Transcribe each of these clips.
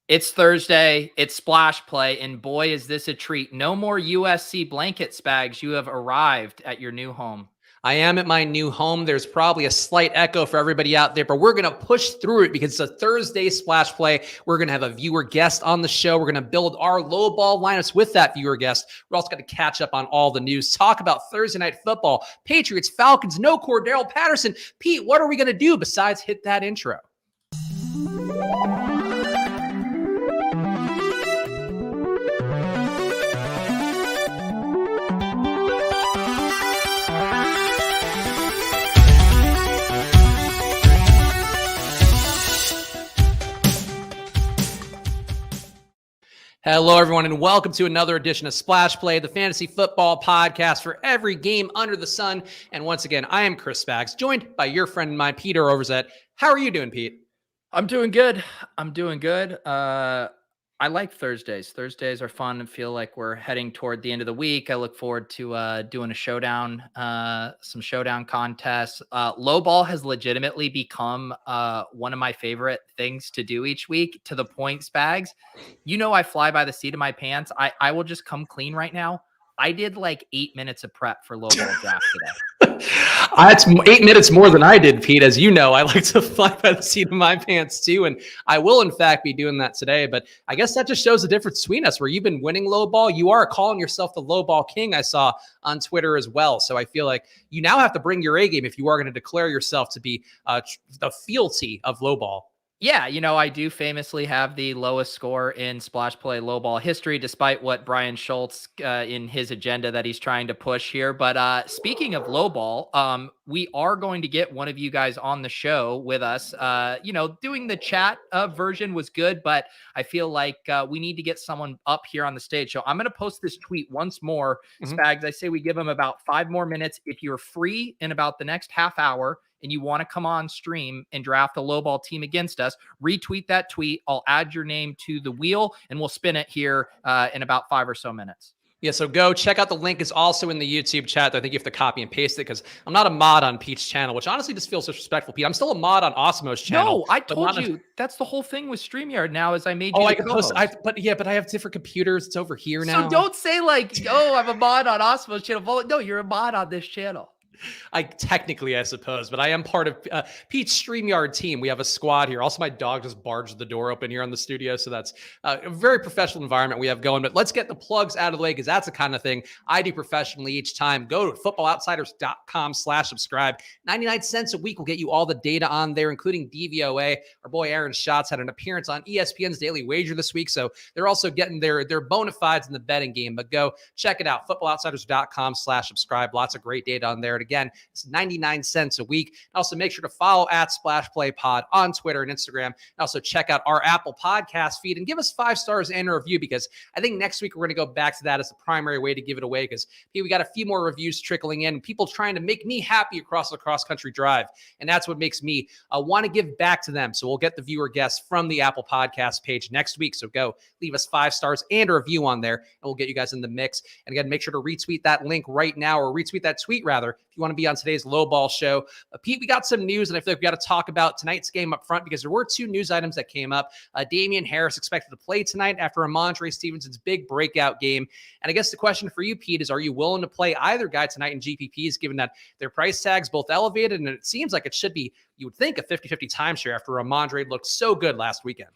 It's Thursday, it's splash play, and boy, is this a treat. No more USC blanket, Spags. You have arrived at your new home. I am at my new home. There's probably a slight echo for everybody out there, but we're going to push through it because it's a Thursday splash play. We're going to have a viewer guest on the show. We're going to build our low ball lineups with that viewer guest. We're also going to catch up on all the news, talk about Thursday night football, Patriots, Falcons, no Cordell Patterson. Pete, what are we going to do besides hit that intro? Hello, everyone, and welcome to another edition of Splash Play, the fantasy football podcast for every game under the sun. And once again, I am Chris Spags, joined by your friend and mine, Peter Overzet. How are you doing, Pete? I'm doing good. I like Thursdays. Thursdays are fun and feel like we're heading toward the end of the week. I look forward to doing a showdown, some showdown contests. Low ball has legitimately become one of my favorite things to do each week, to the point, Spags. You know, I fly by the seat of my pants. I will just come clean right now. I did like 8 minutes of prep for low ball draft today. That's 8 minutes more than I did, Pete. As you know, I like to fly by the seat of my pants too. And I will, in fact, be doing that today. But I guess that just shows the difference between us, where you've been winning low ball. You are calling yourself the low ball king, I saw on Twitter as well. So I feel like you now have to bring your A game if you are going to declare yourself to be the fealty of low ball. Yeah, you know, I do famously have the lowest score in splash play low ball history, despite what Brian Schultz in his agenda that he's trying to push here. But speaking of low ball, we are going to get one of you guys on the show with us. Doing the chat version was good, but I feel like we need to get someone up here on the stage. So I'm going to post this tweet once more. Spags, I say we give him about 5 more minutes. If you're free in about the next half hour, and you want to come on stream and draft a low ball team against us, retweet that tweet. I'll add your name to the wheel and we'll spin it here in about 5 or so minutes. Yeah, so go check out the link. Is also in the YouTube chat. I think you have to copy and paste it because I'm not a mod on Pete's channel, which honestly just feels disrespectful, Pete. I'm still a mod on Osmo's channel. No, I told you that's the whole thing with StreamYard now is I made you. Oh, I can post. But I have different computers. It's over here now. So don't say like, oh, I'm a mod on Osmo's channel. No, you're a mod on this channel. I suppose, but I am part of Pete's StreamYard team. We have a squad here. Also, my dog just barged the door open here on the studio. So that's a very professional environment we have going. But let's get the plugs out of the way because that's the kind of thing I do professionally each time. Go to footballoutsiders.com/subscribe. 99 cents a week will get you all the data on there, including DVOA. Our boy Aaron Schatz had an appearance on ESPN's Daily Wager this week. So they're also getting their bona fides in the betting game. But go check it out. footballoutsiders.com/subscribe. Lots of great data on there. Again, it's 99 cents a week. Also, make sure to follow at Splash Play Pod on Twitter and Instagram. And also check out our Apple Podcast feed and give us 5 stars and a review because I think next week we're going to go back to that as the primary way to give it away because we got a few more reviews trickling in, people trying to make me happy across the cross-country drive. And that's what makes me want to give back to them. So we'll get the viewer guests from the Apple Podcast page next week. So go leave us 5 stars and a review on there, and we'll get you guys in the mix. And again, make sure to retweet that link right now, or retweet that tweet rather, you want to be on today's low ball show. Pete, we got some news, and I feel like we got to talk about tonight's game up front because there were 2 news items that came up. Damian Harris expected to play tonight after Ramondre Stevenson's big breakout game. And I guess the question for you, Pete, is are you willing to play either guy tonight in GPPs, given that their price tags both elevated, and it seems like it should be, you would think, a 50-50 timeshare after Ramondre looked so good last weekend?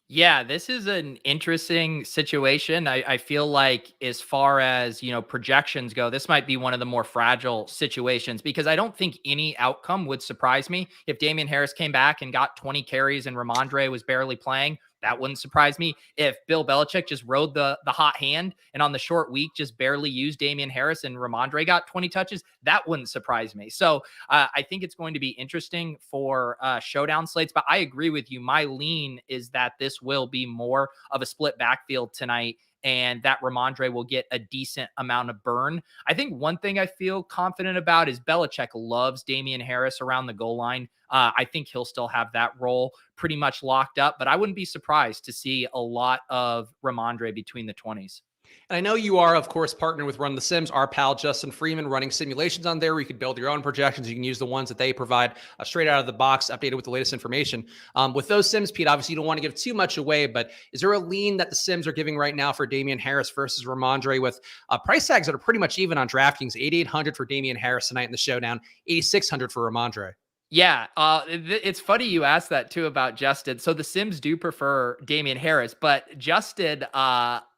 Yeah, this is an interesting situation. I feel like as far as, projections go, this might be one of the more fragile situations because I don't think any outcome would surprise me. If Damian Harris came back and got 20 carries and Ramondre was barely playing, that wouldn't surprise me. If Bill Belichick just rode the hot hand and on the short week just barely used Damian Harris and Ramondre got 20 touches, that wouldn't surprise me. So I think it's going to be interesting for showdown slates, but I agree with you. My lean is that this will be more of a split backfield tonight and that Ramondre will get a decent amount of burn. I think one thing I feel confident about is Belichick loves Damian Harris around the goal line. I think he'll still have that role pretty much locked up, but I wouldn't be surprised to see a lot of Ramondre between the 20s. And I know you are, of course, partnered with Run the Sims, our pal Justin Freeman, running simulations on there where you can build your own projections. You can use the ones that they provide straight out of the box, updated with the latest information. With those Sims, Pete, obviously you don't want to give too much away, but is there a lean that the Sims are giving right now for Damian Harris versus Ramondre with price tags that are pretty much even on DraftKings? 8,800 for Damian Harris tonight in the showdown, 8,600 for Ramondre. Yeah, it's funny you asked that too about Justin. So the Sims do prefer Damian Harris, but Justin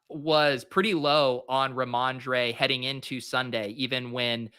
was pretty low on Ramondre heading into Sunday, even when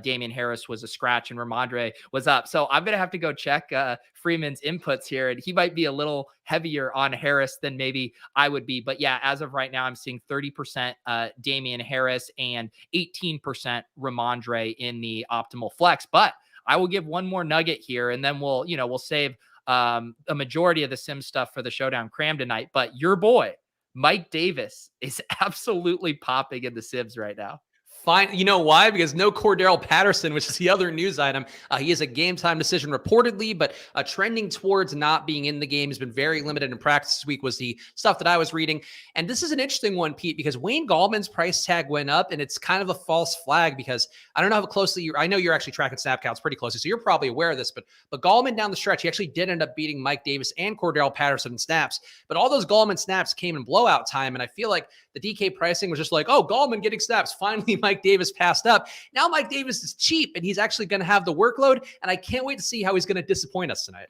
Damian Harris was a scratch and Ramondre was up. So I'm gonna have to go check Freeman's inputs here, and he might be a little heavier on Harris than maybe I would be. But yeah, as of right now, I'm seeing 30% Damian Harris and 18% Ramondre in the optimal flex. But I will give one more nugget here, and then we'll save a majority of the sim stuff for the showdown cram tonight. But your boy, Mike Davis, is absolutely popping in the Sims right now. Fine. You know why? Because no Cordell Patterson, which is the other news item. He is a game time decision reportedly, but trending towards not being in the game. Has been very limited in practice this week was the stuff that I was reading. And this is an interesting one, Pete, because Wayne Gallman's price tag went up, and it's kind of a false flag because I don't know how closely I know you're actually tracking snap counts pretty closely, so you're probably aware of this, but Gallman down the stretch, he actually did end up beating Mike Davis and Cordell Patterson in snaps, but all those Gallman snaps came in blowout time, and I feel like the DK pricing was just like, oh, Goldman getting snaps. Finally, Mike Davis passed up. Now Mike Davis is cheap, and he's actually going to have the workload, and I can't wait to see how he's going to disappoint us tonight.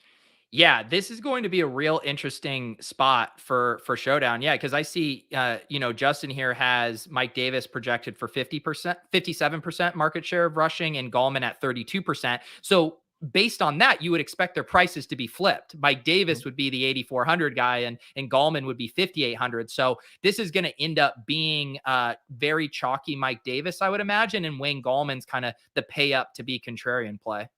Yeah, this is going to be a real interesting spot for Showdown. Yeah, because I see, Justin here has Mike Davis projected for 50%, 57% market share of rushing, and Gallman at 32%. So based on that, you would expect their prices to be flipped. Mike Davis would be the 8,400 guy, and Gallman would be 5,800. So this is going to end up being very chalky Mike Davis, I would imagine, and Wayne Gallman's kind of the pay up to be contrarian play.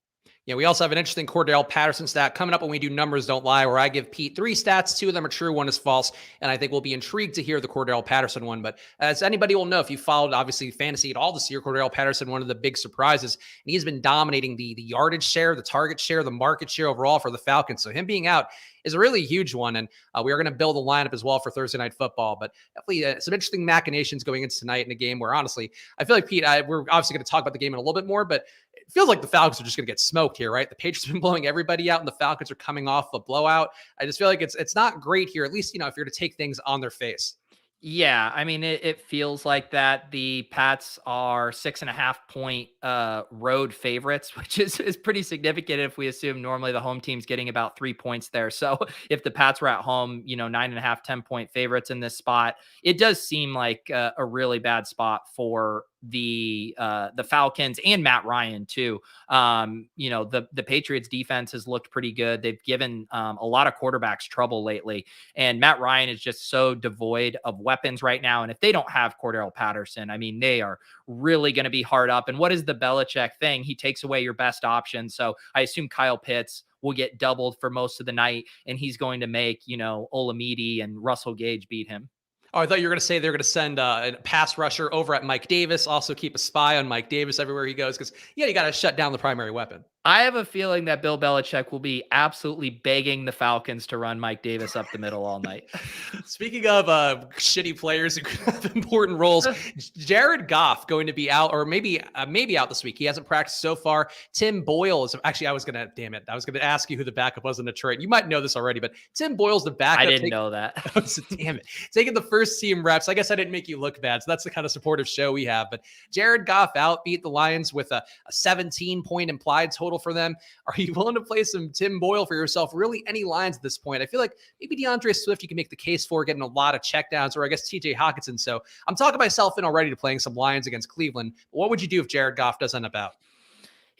Yeah, we also have an interesting Cordell Patterson stat coming up when we do Numbers Don't Lie, where I give Pete 3 stats. 2 of them are true, 1 is false. And I think we'll be intrigued to hear the Cordell Patterson one. But as anybody will know, if you followed, obviously, fantasy at all this year, Cordell Patterson, one of the big surprises. And he's been dominating the yardage share, the target share, the market share overall for the Falcons. So him being out is a really huge one. And we are going to build a lineup as well for Thursday Night Football. But definitely some interesting machinations going into tonight in a game where, honestly, I feel like, Pete, we're obviously going to talk about the game in a little bit more, but it feels like the Falcons are just going to get smoked here, right? The Patriots have been blowing everybody out, and the Falcons are coming off a blowout. I just feel like it's not great here, at least, if you're to take things on their face. Yeah, I mean, it feels like that. The Pats are 6.5-point road favorites, which is pretty significant if we assume normally the home team's getting about 3 points there. So if the Pats were at home, 9.5, 10-point favorites in this spot, it does seem like a really bad spot for the Falcons and Matt Ryan too. The Patriots defense has looked pretty good. They've given a lot of quarterbacks trouble lately, and Matt Ryan is just so devoid of weapons right now. And if they don't have Cordell Patterson, I mean, they are really going to be hard up. And what is the Belichick thing? He takes away your best option. So I assume Kyle Pitts will get doubled for most of the night, and he's going to make, Olamide and Russell Gage beat him. Oh, I thought you were going to say they're going to send a pass rusher over at Mike Davis. Also keep a spy on Mike Davis everywhere he goes because, you got to shut down the primary weapon. I have a feeling that Bill Belichick will be absolutely begging the Falcons to run Mike Davis up the middle all night. Speaking of shitty players who have important roles, Jared Goff going to be out, or maybe out this week. He hasn't practiced so far. Tim Boyle is actually, I was going to ask you who the backup was in Detroit. You might know this already, but Tim Boyle's the backup. I didn't know that. Damn it. Taking the first team reps. I guess I didn't make you look bad. So that's the kind of supportive show we have. But Jared Goff out, beat the Lions with a 17-point implied total for them. Are you willing to play some Tim Boyle for yourself? Really, any lines at this point? I feel like maybe Deandre Swift, you can make the case for getting a lot of checkdowns, or I guess TJ Hawkinson. So I'm talking myself in already to playing some Lions against Cleveland. What would you do if Jared Goff does end up out?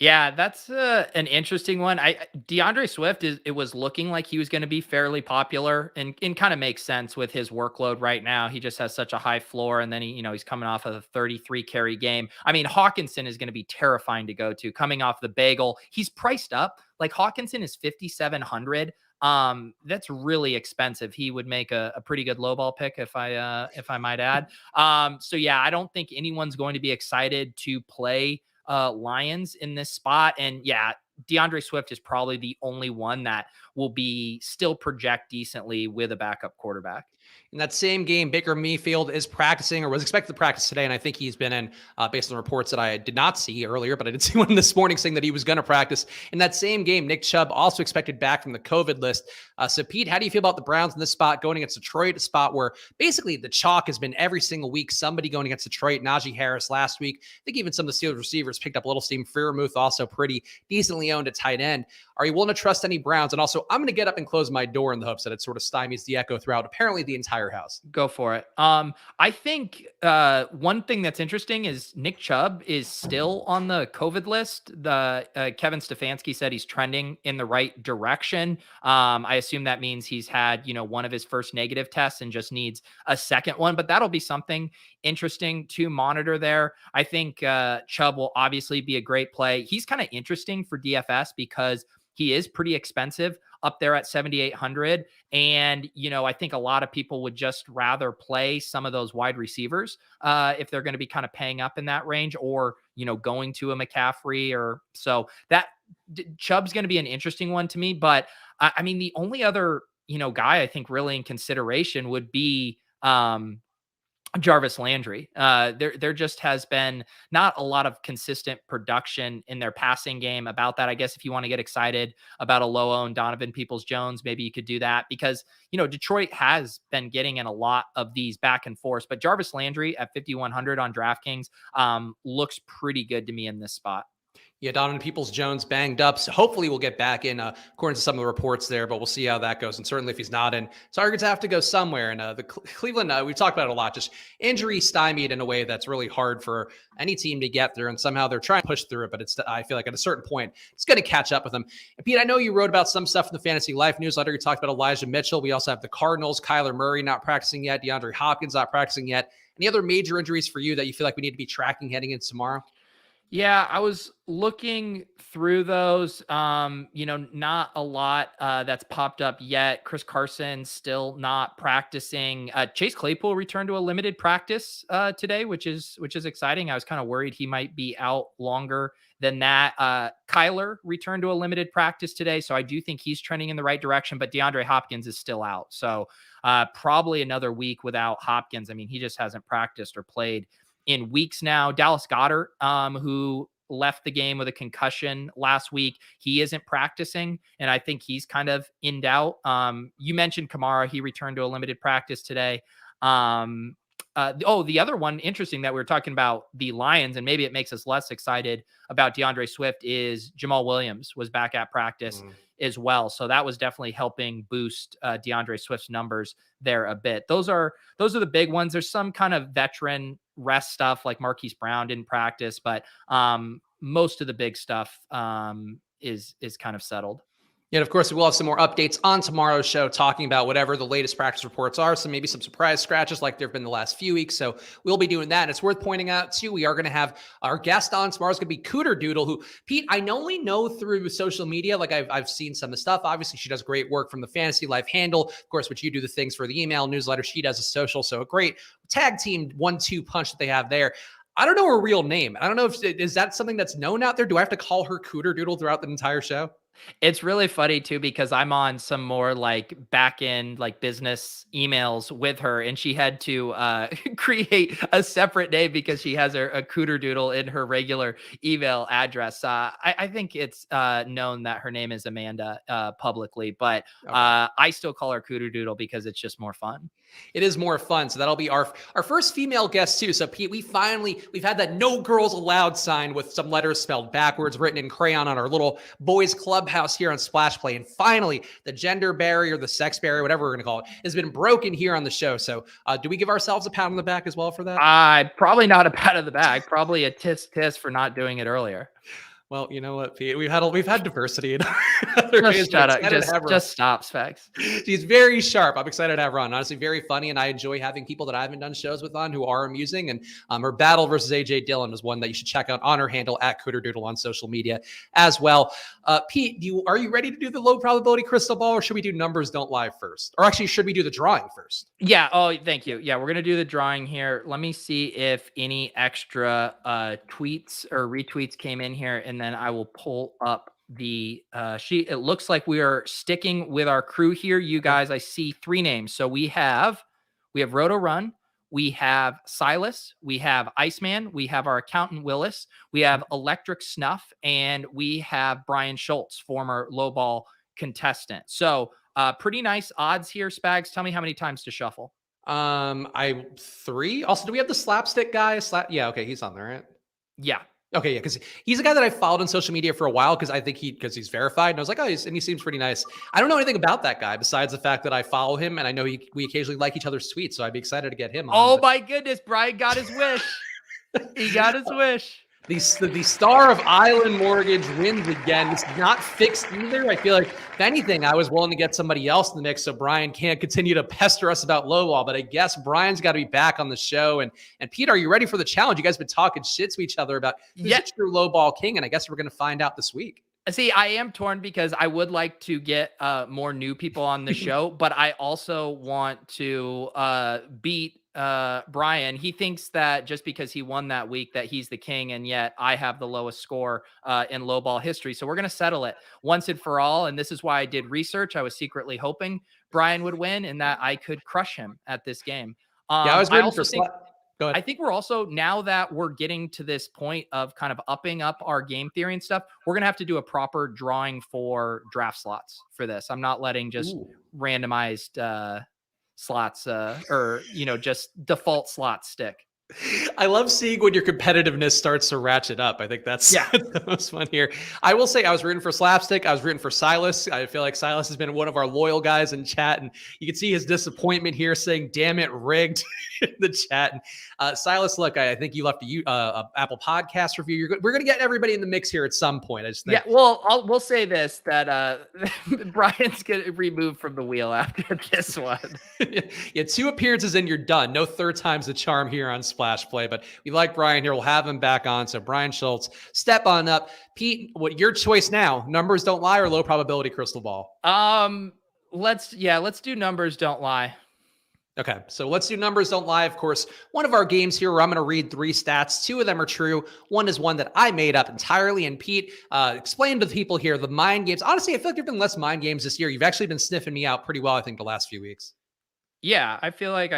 Yeah, that's an interesting one. DeAndre Swift it was looking like he was going to be fairly popular, and kind of makes sense with his workload right now. He just has such a high floor, and then he's coming off of a 33 carry game. I mean, Hawkinson is going to be terrifying to go to coming off the bagel. He's priced up. Like Hawkinson is 5,700. That's really expensive. He would make a pretty good lowball pick if I might add. So yeah, I don't think anyone's going to be excited to play Lions in this spot. And yeah, DeAndre Swift is probably the only one that will be still project decently with a backup quarterback. In that same game, Baker Mayfield is practicing or was expected to practice today. And I think he's been in, based on reports that I did not see earlier, but I did see one this morning saying that he was going to practice. In that same game, Nick Chubb also expected back from the COVID list. So, Pete, how do you feel about the Browns in this spot going against Detroit, a spot where basically the chalk has been every single week, somebody going against Detroit? Najee Harris last week. I think even some of the Steelers receivers picked up a little steam. Freiermuth also pretty decently owned at tight end. Are you willing to trust any Browns? And also, I'm going to get up and close my door in the hopes that it sort of stymies the echo throughout apparently the entire house. Go for it. I think one thing that's interesting is Nick Chubb is still on the COVID list. The Kevin Stefanski said he's trending in the right direction. I assume that means he's had, one of his first negative tests and just needs a second one, but that'll be something interesting to monitor there. I think Chubb will obviously be a great play. He's kind of interesting for DFS because he is pretty expensive up there at 7,800. And, I think a lot of people would just rather play some of those wide receivers if they're going to be kind of paying up in that range or, going to a McCaffrey or so. That Chubb's going to be an interesting one to me. But I mean, the only other, guy I think really in consideration would be Jarvis Landry. There just has been not a lot of consistent production in their passing game. About that, I guess if you want to get excited about a low-owned Donovan Peoples-Jones, maybe you could do that because, Detroit has been getting in a lot of these back and forth, but Jarvis Landry at 5,100 on DraftKings looks pretty good to me in this spot. Yeah, Donovan Peoples-Jones banged up. So hopefully we'll get back in according to some of the reports there, but we'll see how that goes. And certainly if he's not in, targets have to go somewhere. And the Cleveland, we've talked about it a lot, just injury stymied in a way that's really hard for any team to get there. And somehow they're trying to push through it, but I feel like at a certain point, it's going to catch up with them. And Pete, I know you wrote about some stuff in the Fantasy Life newsletter. You talked about Elijah Mitchell. We also have the Cardinals, Kyler Murray not practicing yet, DeAndre Hopkins not practicing yet. Any other major injuries for you that you feel like we need to be tracking heading into tomorrow? Yeah, I was looking through those. Not a lot that's popped up yet. Chris Carson still not practicing. Chase Claypool returned to a limited practice today, which is exciting. I was kind of worried he might be out longer than that. Kyler returned to a limited practice today, so I do think he's trending in the right direction. But DeAndre Hopkins is still out, so probably another week without Hopkins. I mean, he just hasn't practiced or played in weeks now. Dallas Goedert, who left the game with a concussion last week, he isn't practicing, and I think he's kind of in doubt. You mentioned Kamara. He returned to a limited practice today. The other one interesting that we were talking about the Lions, and maybe it makes us less excited about DeAndre Swift, is Jamal Williams was back at practice as well. So that was definitely helping boost DeAndre Swift's numbers there a bit. Those are the big ones. There's some kind of veteran rest stuff like Marquise Brown didn't practice, but most of the big stuff is kind of settled. Yeah, and of course, we'll have some more updates on tomorrow's show talking about whatever the latest practice reports are. So maybe some surprise scratches like there have been the last few weeks. So we'll be doing that. And it's worth pointing out, too, we are going to have our guest on tomorrow. It's going to be Cooter Doodle, who, Pete, I only know through social media. Like I've seen some of the stuff. Obviously, she does great work from the Fantasy Life handle. Of course, which you do the things for the email newsletter. She does a social. So a great tag team 1-2 punch that they have there. I don't know her real name. I don't know is that something that's known out there? Do I have to call her Cooter Doodle throughout the entire show? It's really funny too, because I'm on some more like back end, like business emails with her, and she had to create a separate name because she has a Cooter Doodle in her regular email address. I think it's known that her name is Amanda publicly, but okay. I still call her Cooter Doodle because it's just more fun. It is more fun. So that'll be our first female guest too. So Pete, we've had that no girls allowed sign with some letters spelled backwards, written in crayon on our little boys clubhouse here on Splash Play. And finally, the gender barrier, the sex barrier, whatever we're going to call it, has been broken here on the show. So do we give ourselves a pat on the back as well for that? Probably not a pat on the back, probably a tisk for not doing it earlier. Well, you know what, Pete? We've had diversity in just stop, Spags. She's very sharp. I'm excited to have her on. Honestly, very funny, and I enjoy having people that I haven't done shows with on who are amusing. And her battle versus AJ Dillon was one that you should check out on her handle at CooterDoodle on social media as well. Pete, are you ready to do the low probability crystal ball, or should we do numbers don't lie first? Or actually, should we do the drawing first? Yeah. Oh, thank you. Yeah, we're gonna do the drawing here. Let me see if any extra tweets or retweets came in here, and then I will pull up the sheet. It looks like we are sticking with our crew here. You guys, I see 3 names. So we have Roto Run, we have Silas, we have Iceman, we have our accountant Willis, we have Electric Snuff, and we have Brian Schultz, former lowball contestant. So pretty nice odds here. Spags, tell me how many times to shuffle. 3. Also, do we have the slapstick guy? Yeah, okay, he's on there, right? Yeah. Okay, yeah, because he's a guy that I followed on social media for a while because I think because he's verified, and I was like, oh, and he seems pretty nice. I don't know anything about that guy besides the fact that I follow him, and I know we occasionally like each other's tweets, so I'd be excited to get him on. Oh my goodness, Brian got his wish. He got his wish. The star of Island Mortgage wins again. It's not fixed either. I feel like, if anything, I was willing to get somebody else in the mix so Brian can't continue to pester us about lowball. But I guess Brian's got to be back on the show. And Pete, are you ready for the challenge? You guys have been talking shit to each other about who's a true lowball king, and I guess we're going to find out this week. See, I am torn because I would like to get more new people on the show, but I also want to beat Brian. He thinks that just because he won that week that he's the king, and yet I have the lowest score in lowball history. So we're going to settle it once and for all. And this is why I did research. I was secretly hoping Brian would win and that I could crush him at this game. I was waiting for Go ahead. I think we're also, now that we're getting to this point of kind of upping up our game theory and stuff, we're going to have to do a proper drawing for draft slots for this. I'm not letting just randomized slots or, just default slots stick. I love seeing when your competitiveness starts to ratchet up. I think that's the most fun here. I will say I was rooting for Slapstick. I was rooting for Silas. I feel like Silas has been one of our loyal guys in chat, and you can see his disappointment here saying, damn it, rigged in the chat. And, Silas, look, I think you left a Apple Podcast review. We're going to get everybody in the mix here at some point. I just think. Yeah, well, we'll say this, that Brian's going to remove from the wheel after this one. Yeah, 2 appearances and you're done. No third time's the charm here on Splash Play, but we like Brian here. We'll have him back on. So Brian Schultz, step on up. Pete, what your choice now? Numbers don't lie or low probability crystal ball? Let's do numbers don't lie. Okay, so let's do numbers don't lie. Of course, one of our games here where I'm going to read 3 stats. 2 of them are true. One is one that I made up entirely. And Pete, explain to the people here the mind games. Honestly, I feel like there have been less mind games this year. You've actually been sniffing me out pretty well, I think, the last few weeks. Yeah, I feel like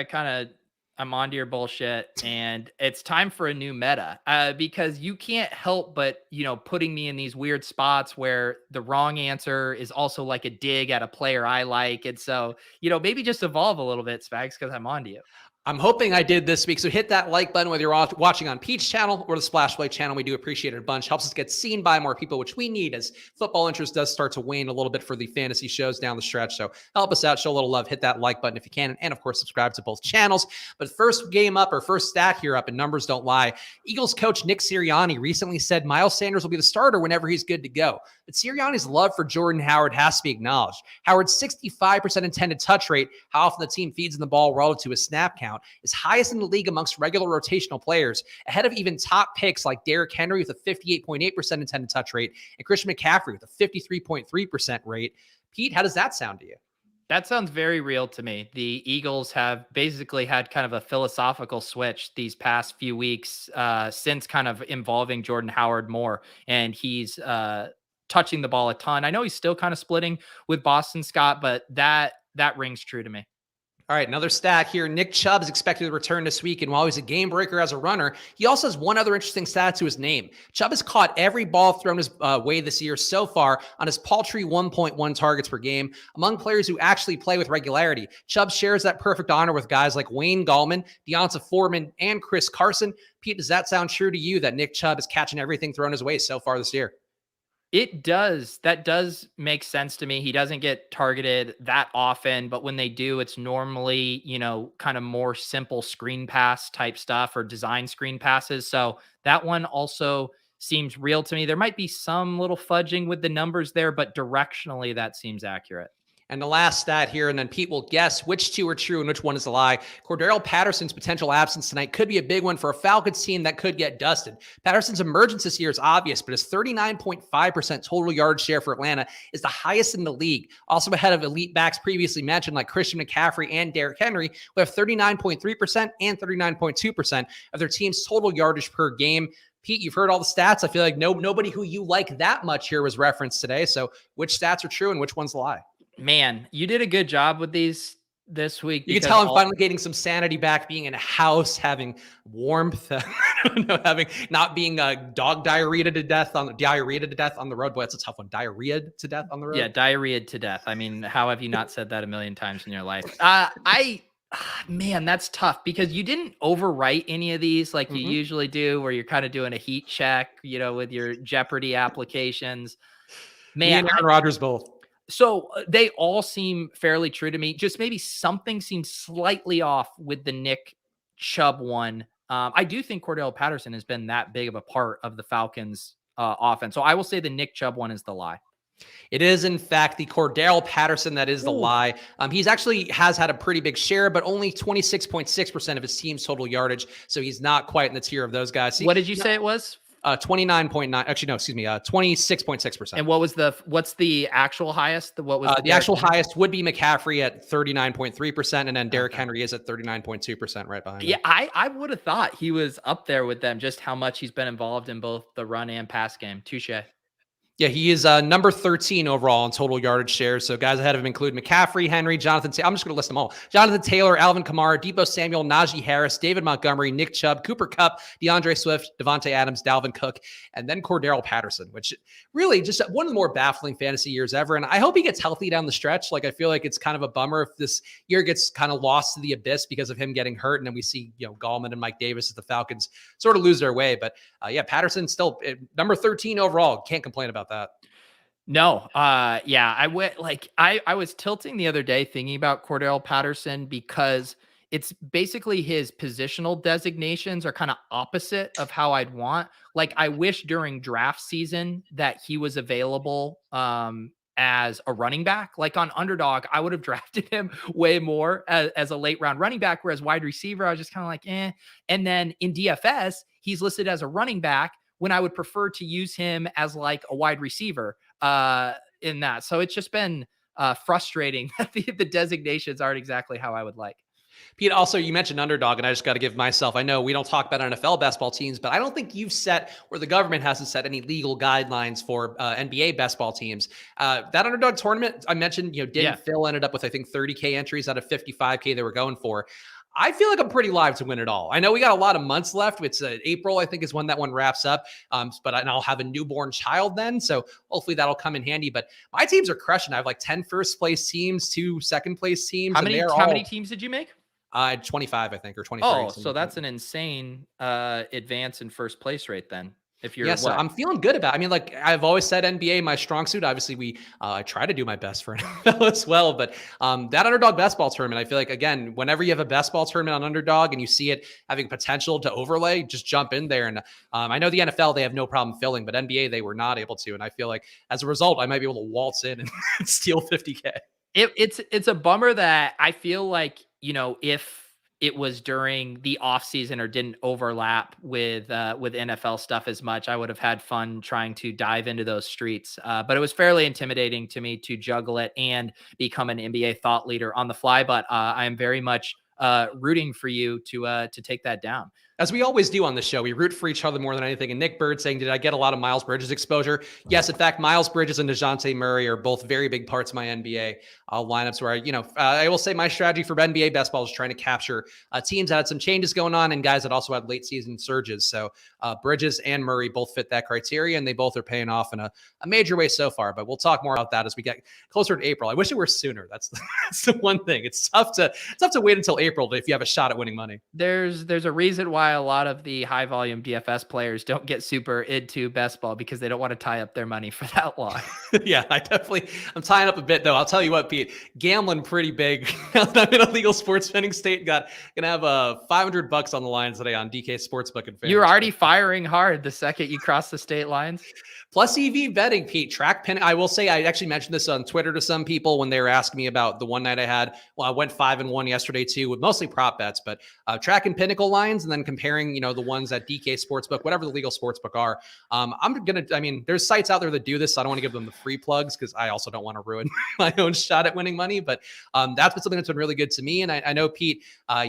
I'm onto your bullshit, and it's time for a new meta because you can't help but, putting me in these weird spots where the wrong answer is also like a dig at a player I like. And so, maybe just evolve a little bit, Spags, because I'm onto you. I'm hoping I did this week. So hit that like button, whether you're watching on Pete's channel or the Splash Play channel. We do appreciate it a bunch. Helps us get seen by more people, which we need as football interest does start to wane a little bit for the fantasy shows down the stretch. So help us out, show a little love, hit that like button if you can. And of course, subscribe to both channels. But first stat here up, and numbers don't lie. Eagles coach Nick Sirianni recently said Miles Sanders will be the starter whenever he's good to go. But Sirianni's love for Jordan Howard has to be acknowledged. Howard's 65% intended touch rate, how often the team feeds in the ball relative to his snap count, is highest in the league amongst regular rotational players, ahead of even top picks like Derrick Henry with a 58.8% intended touch rate and Christian McCaffrey with a 53.3% rate. Pete, how does that sound to you? That sounds very real to me. The Eagles have basically had kind of a philosophical switch these past few weeks since kind of involving Jordan Howard more, and he's touching the ball a ton. I know he's still kind of splitting with Boston Scott, but that rings true to me. All right, another stat here. Nick Chubb is expected to return this week, and while he's a game breaker as a runner, he also has one other interesting stat to his name. Chubb has caught every ball thrown his way this year so far on his paltry 1.1 targets per game. Among players who actually play with regularity, Chubb shares that perfect honor with guys like Wayne Gallman, Deonta Foreman, and Chris Carson. Pete, does that sound true to you that Nick Chubb is catching everything thrown his way so far this year? It does. That does make sense to me. He doesn't get targeted that often, but when they do, it's normally, kind of more simple screen pass type stuff or design screen passes. So that one also seems real to me. There might be some little fudging with the numbers there, but directionally that seems accurate. And the last stat here, and then Pete will guess which 2 are true and which one is a lie. Cordell Patterson's potential absence tonight could be a big one for a Falcons team that could get dusted. Patterson's emergence this year is obvious, but his 39.5% total yard share for Atlanta is the highest in the league. Also ahead of elite backs previously mentioned like Christian McCaffrey and Derrick Henry, who have 39.3% and 39.2% of their team's total yardage per game. Pete, you've heard all the stats. I feel like nobody who you like that much here was referenced today. So which stats are true and which ones lie? Man, you did a good job with these this week. You can tell I'm finally getting some sanity back, being in a house, having warmth, not being dog diarrhea to death on the road. Boy, that's a tough one. Diarrhea to death on the road. Yeah, diarrhea to death. I mean, how have you not said that a million times in your life? Man, that's tough because you didn't overwrite any of these like you usually do, where you're kind of doing a heat check, with your Jeopardy applications. Man, me and Aaron Rodgers both. So they all seem fairly true to me. Just maybe something seems slightly off with the Nick Chubb one. I do think Cordell Patterson has been that big of a part of the Falcons offense. So I will say the Nick Chubb one is the lie. It is, in fact, the Cordell Patterson that is the lie. He's actually has had a pretty big share, but only 26.6% of his team's total yardage. So he's not quite in the tier of those guys. What did you say it was? 29.9. Actually, no, excuse me. 26.6%. And what's the actual highest? What was the actual highest would be McCaffrey at 39.3%, and then Derrick Henry is at 39.2% right behind him. Yeah, I would have thought he was up there with them, just how much he's been involved in both the run and pass game. Touche. Yeah, he is number 13 overall in total yardage shares. So guys ahead of him include McCaffrey, Henry, Jonathan Taylor. I'm just going to list them all. Jonathan Taylor, Alvin Kamara, Deebo Samuel, Najee Harris, David Montgomery, Nick Chubb, Cooper Kupp, DeAndre Swift, Devontae Adams, Dalvin Cook, and then Cordaro Patterson, which really just one of the more baffling fantasy years ever. And I hope he gets healthy down the stretch. Like, I feel like it's kind of a bummer if this year gets kind of lost to the abyss because of him getting hurt. And then we see, Goldman and Mike Davis as the Falcons sort of lose their way. But Patterson still number 13 overall. Can't complain about that. No. I went I was tilting the other day thinking about Cordell Patterson because it's basically his positional designations are kind of opposite of how I'd want. Like, I wish during draft season that he was available as a running back. Like on Underdog, I would have drafted him way more as a late round running back, whereas wide receiver, I was just kind of like, eh. And then in DFS, he's listed as a running back when I would prefer to use him as like a wide receiver in that. So it's just been frustrating that the designations aren't exactly how I would like. Pete, also, you mentioned Underdog, and I just got to give myself, I know we don't talk about NFL basketball teams, but I don't think you've set, or the government hasn't set any legal guidelines for NBA basketball teams. That Underdog tournament I mentioned, Phil ended up with, I think, 30K entries out of 55K they were going for. I feel like I'm pretty live to win it all. I know we got a lot of months left. It's April, I think, is when that one wraps up. But I'll have a newborn child then. So hopefully that'll come in handy. But my teams are crushing. I have like 10 first place teams, 2 second place teams. How many teams did you make? 25, I think, or 23. Oh, so that's an insane advance in first place rate then. If you're so I'm feeling good about it. I mean, like I've always said, NBA, my strong suit. Obviously, I try to do my best for NFL as well. But that Underdog basketball tournament, I feel like, again, whenever you have a basketball tournament on Underdog and you see it having potential to overlay, just jump in there. And I know the NFL, they have no problem filling, but NBA, they were not able to. And I feel like as a result, I might be able to waltz in and steal 50K. It's a bummer that I feel like, if it was during the off season or didn't overlap with NFL stuff as much, I would have had fun trying to dive into those streets. But it was fairly intimidating to me to juggle it and become an NBA thought leader on the fly. But I am very much rooting for you to take that down. As we always do on the show, we root for each other more than anything. And Nick Bird saying, did I get a lot of Miles Bridges exposure? Yes, in fact, Miles Bridges and DeJounte Murray are both very big parts of my NBA lineups where, I will say my strategy for NBA basketball is trying to capture teams that had some changes going on and guys that also had late season surges. So Bridges and Murray both fit that criteria, and they both are paying off in a major way so far. But we'll talk more about that as we get closer to April. I wish it were sooner. That's the one thing. It's tough to wait until April if you have a shot at winning money. There's a reason why a lot of the high volume DFS players don't get super into best ball because they don't want to tie up their money for that long. Yeah, I'm tying up a bit though. I'll tell you what, Pete, gambling pretty big. I'm in a legal sports betting state. Gonna have $500 on the line today on DK Sportsbook and You're already firing hard the second you cross the state lines. Plus EV betting, Pete. Track pin. I will say I actually mentioned this on Twitter to some people when they were asking me about the one night I had. Well, I went 5-1 yesterday too, with mostly prop bets, but track and pinnacle lines, and then comparing comparing, the ones at DK Sportsbook, whatever the legal sportsbook are. There's sites out there that do this. So I don't want to give them the free plugs because I also don't want to ruin my own shot at winning money. But that's been something that's been really good to me. And I know, Pete,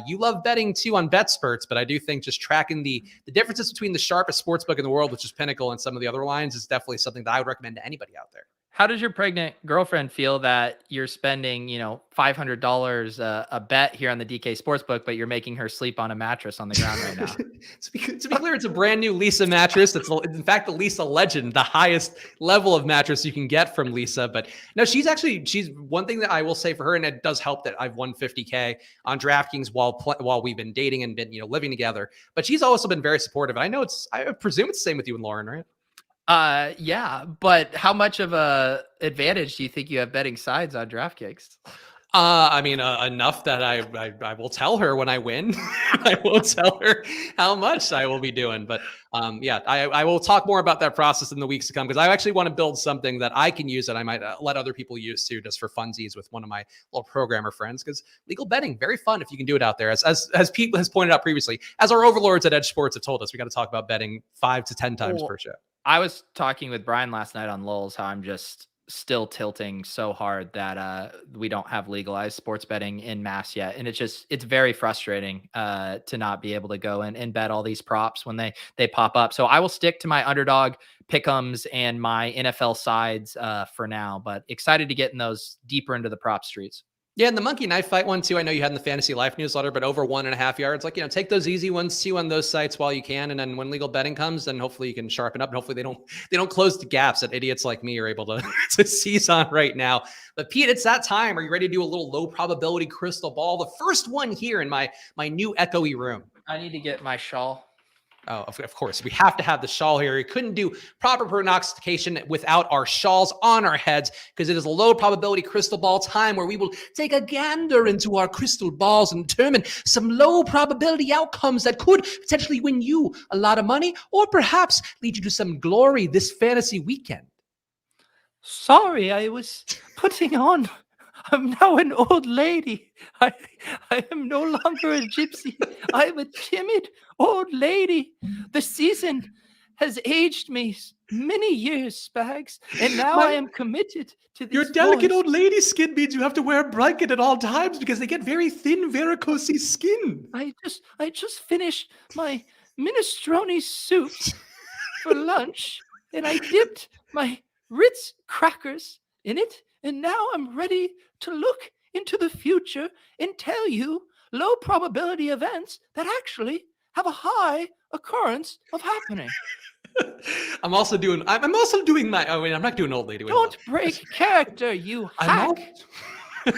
you love betting too on Betsperts, but I do think just tracking the differences between the sharpest sportsbook in the world, which is Pinnacle, and some of the other lines is definitely something that I would recommend to anybody out there. How does your pregnant girlfriend feel that you're spending, $500 a bet here on the DK Sportsbook, but you're making her sleep on a mattress on the ground right now? To be clear, it's a brand new Lisa mattress. It's in fact the Lisa Legend, the highest level of mattress you can get from Lisa. But no, she's one thing that I will say for her, and it does help that I've won $50K on DraftKings while we've been dating and been living together. But she's also been very supportive. I know I presume it's the same with you and Lauren, right? Yeah, but how much of a advantage do you think you have betting sides on DraftKings? Enough that I will tell her when I win. I won't tell her how much I will be doing, but I will talk more about that process in the weeks to come, because I actually want to build something that I can use that I might let other people use too, just for funsies with one of my little programmer friends. Because legal betting, very fun if you can do it out there. As Pete has pointed out previously, as our overlords at Edge Sports have told us, we got to talk about betting 5 to 10 times per show. I was talking with Brian last night on Lulz, how I'm just still tilting so hard that we don't have legalized sports betting in mass yet. And it's very frustrating to not be able to go and bet all these props when they pop up. So I will stick to my underdog pick'ems and my NFL sides for now, but excited to get in those deeper into the prop streets. Yeah, and the Monkey Knife Fight one too, I know you had in the Fantasy Life newsletter, but over 1.5 yards. Take those easy ones too on those sites while you can, and then when legal betting comes, then hopefully you can sharpen up, and hopefully they don't close the gaps that idiots like me are able to seize on right now. But Pete, it's that time. Are you ready to do a little low probability crystal ball? The first one here in my new echoey room. I need to get my shawl. Oh, of course. We have to have the shawl here. We couldn't do proper prognostication without our shawls on our heads, because it is a low probability crystal ball time where we will take a gander into our crystal balls and determine some low probability outcomes that could potentially win you a lot of money, or perhaps lead you to some glory this fantasy weekend. Sorry, I was putting on. I'm now an old lady. I am no longer a gypsy. I'm a timid old lady. The season has aged me many years, Spags, and now I am committed to this. Your delicate old lady skin means you have to wear a blanket at all times because they get very thin, varicose skin. I just finished my minestrone soup for lunch, and I dipped my Ritz crackers in it. And now I'm ready to look into the future and tell you low probability events that actually have a high occurrence of happening. I'm not doing old lady. Don't break character, you hack. I'm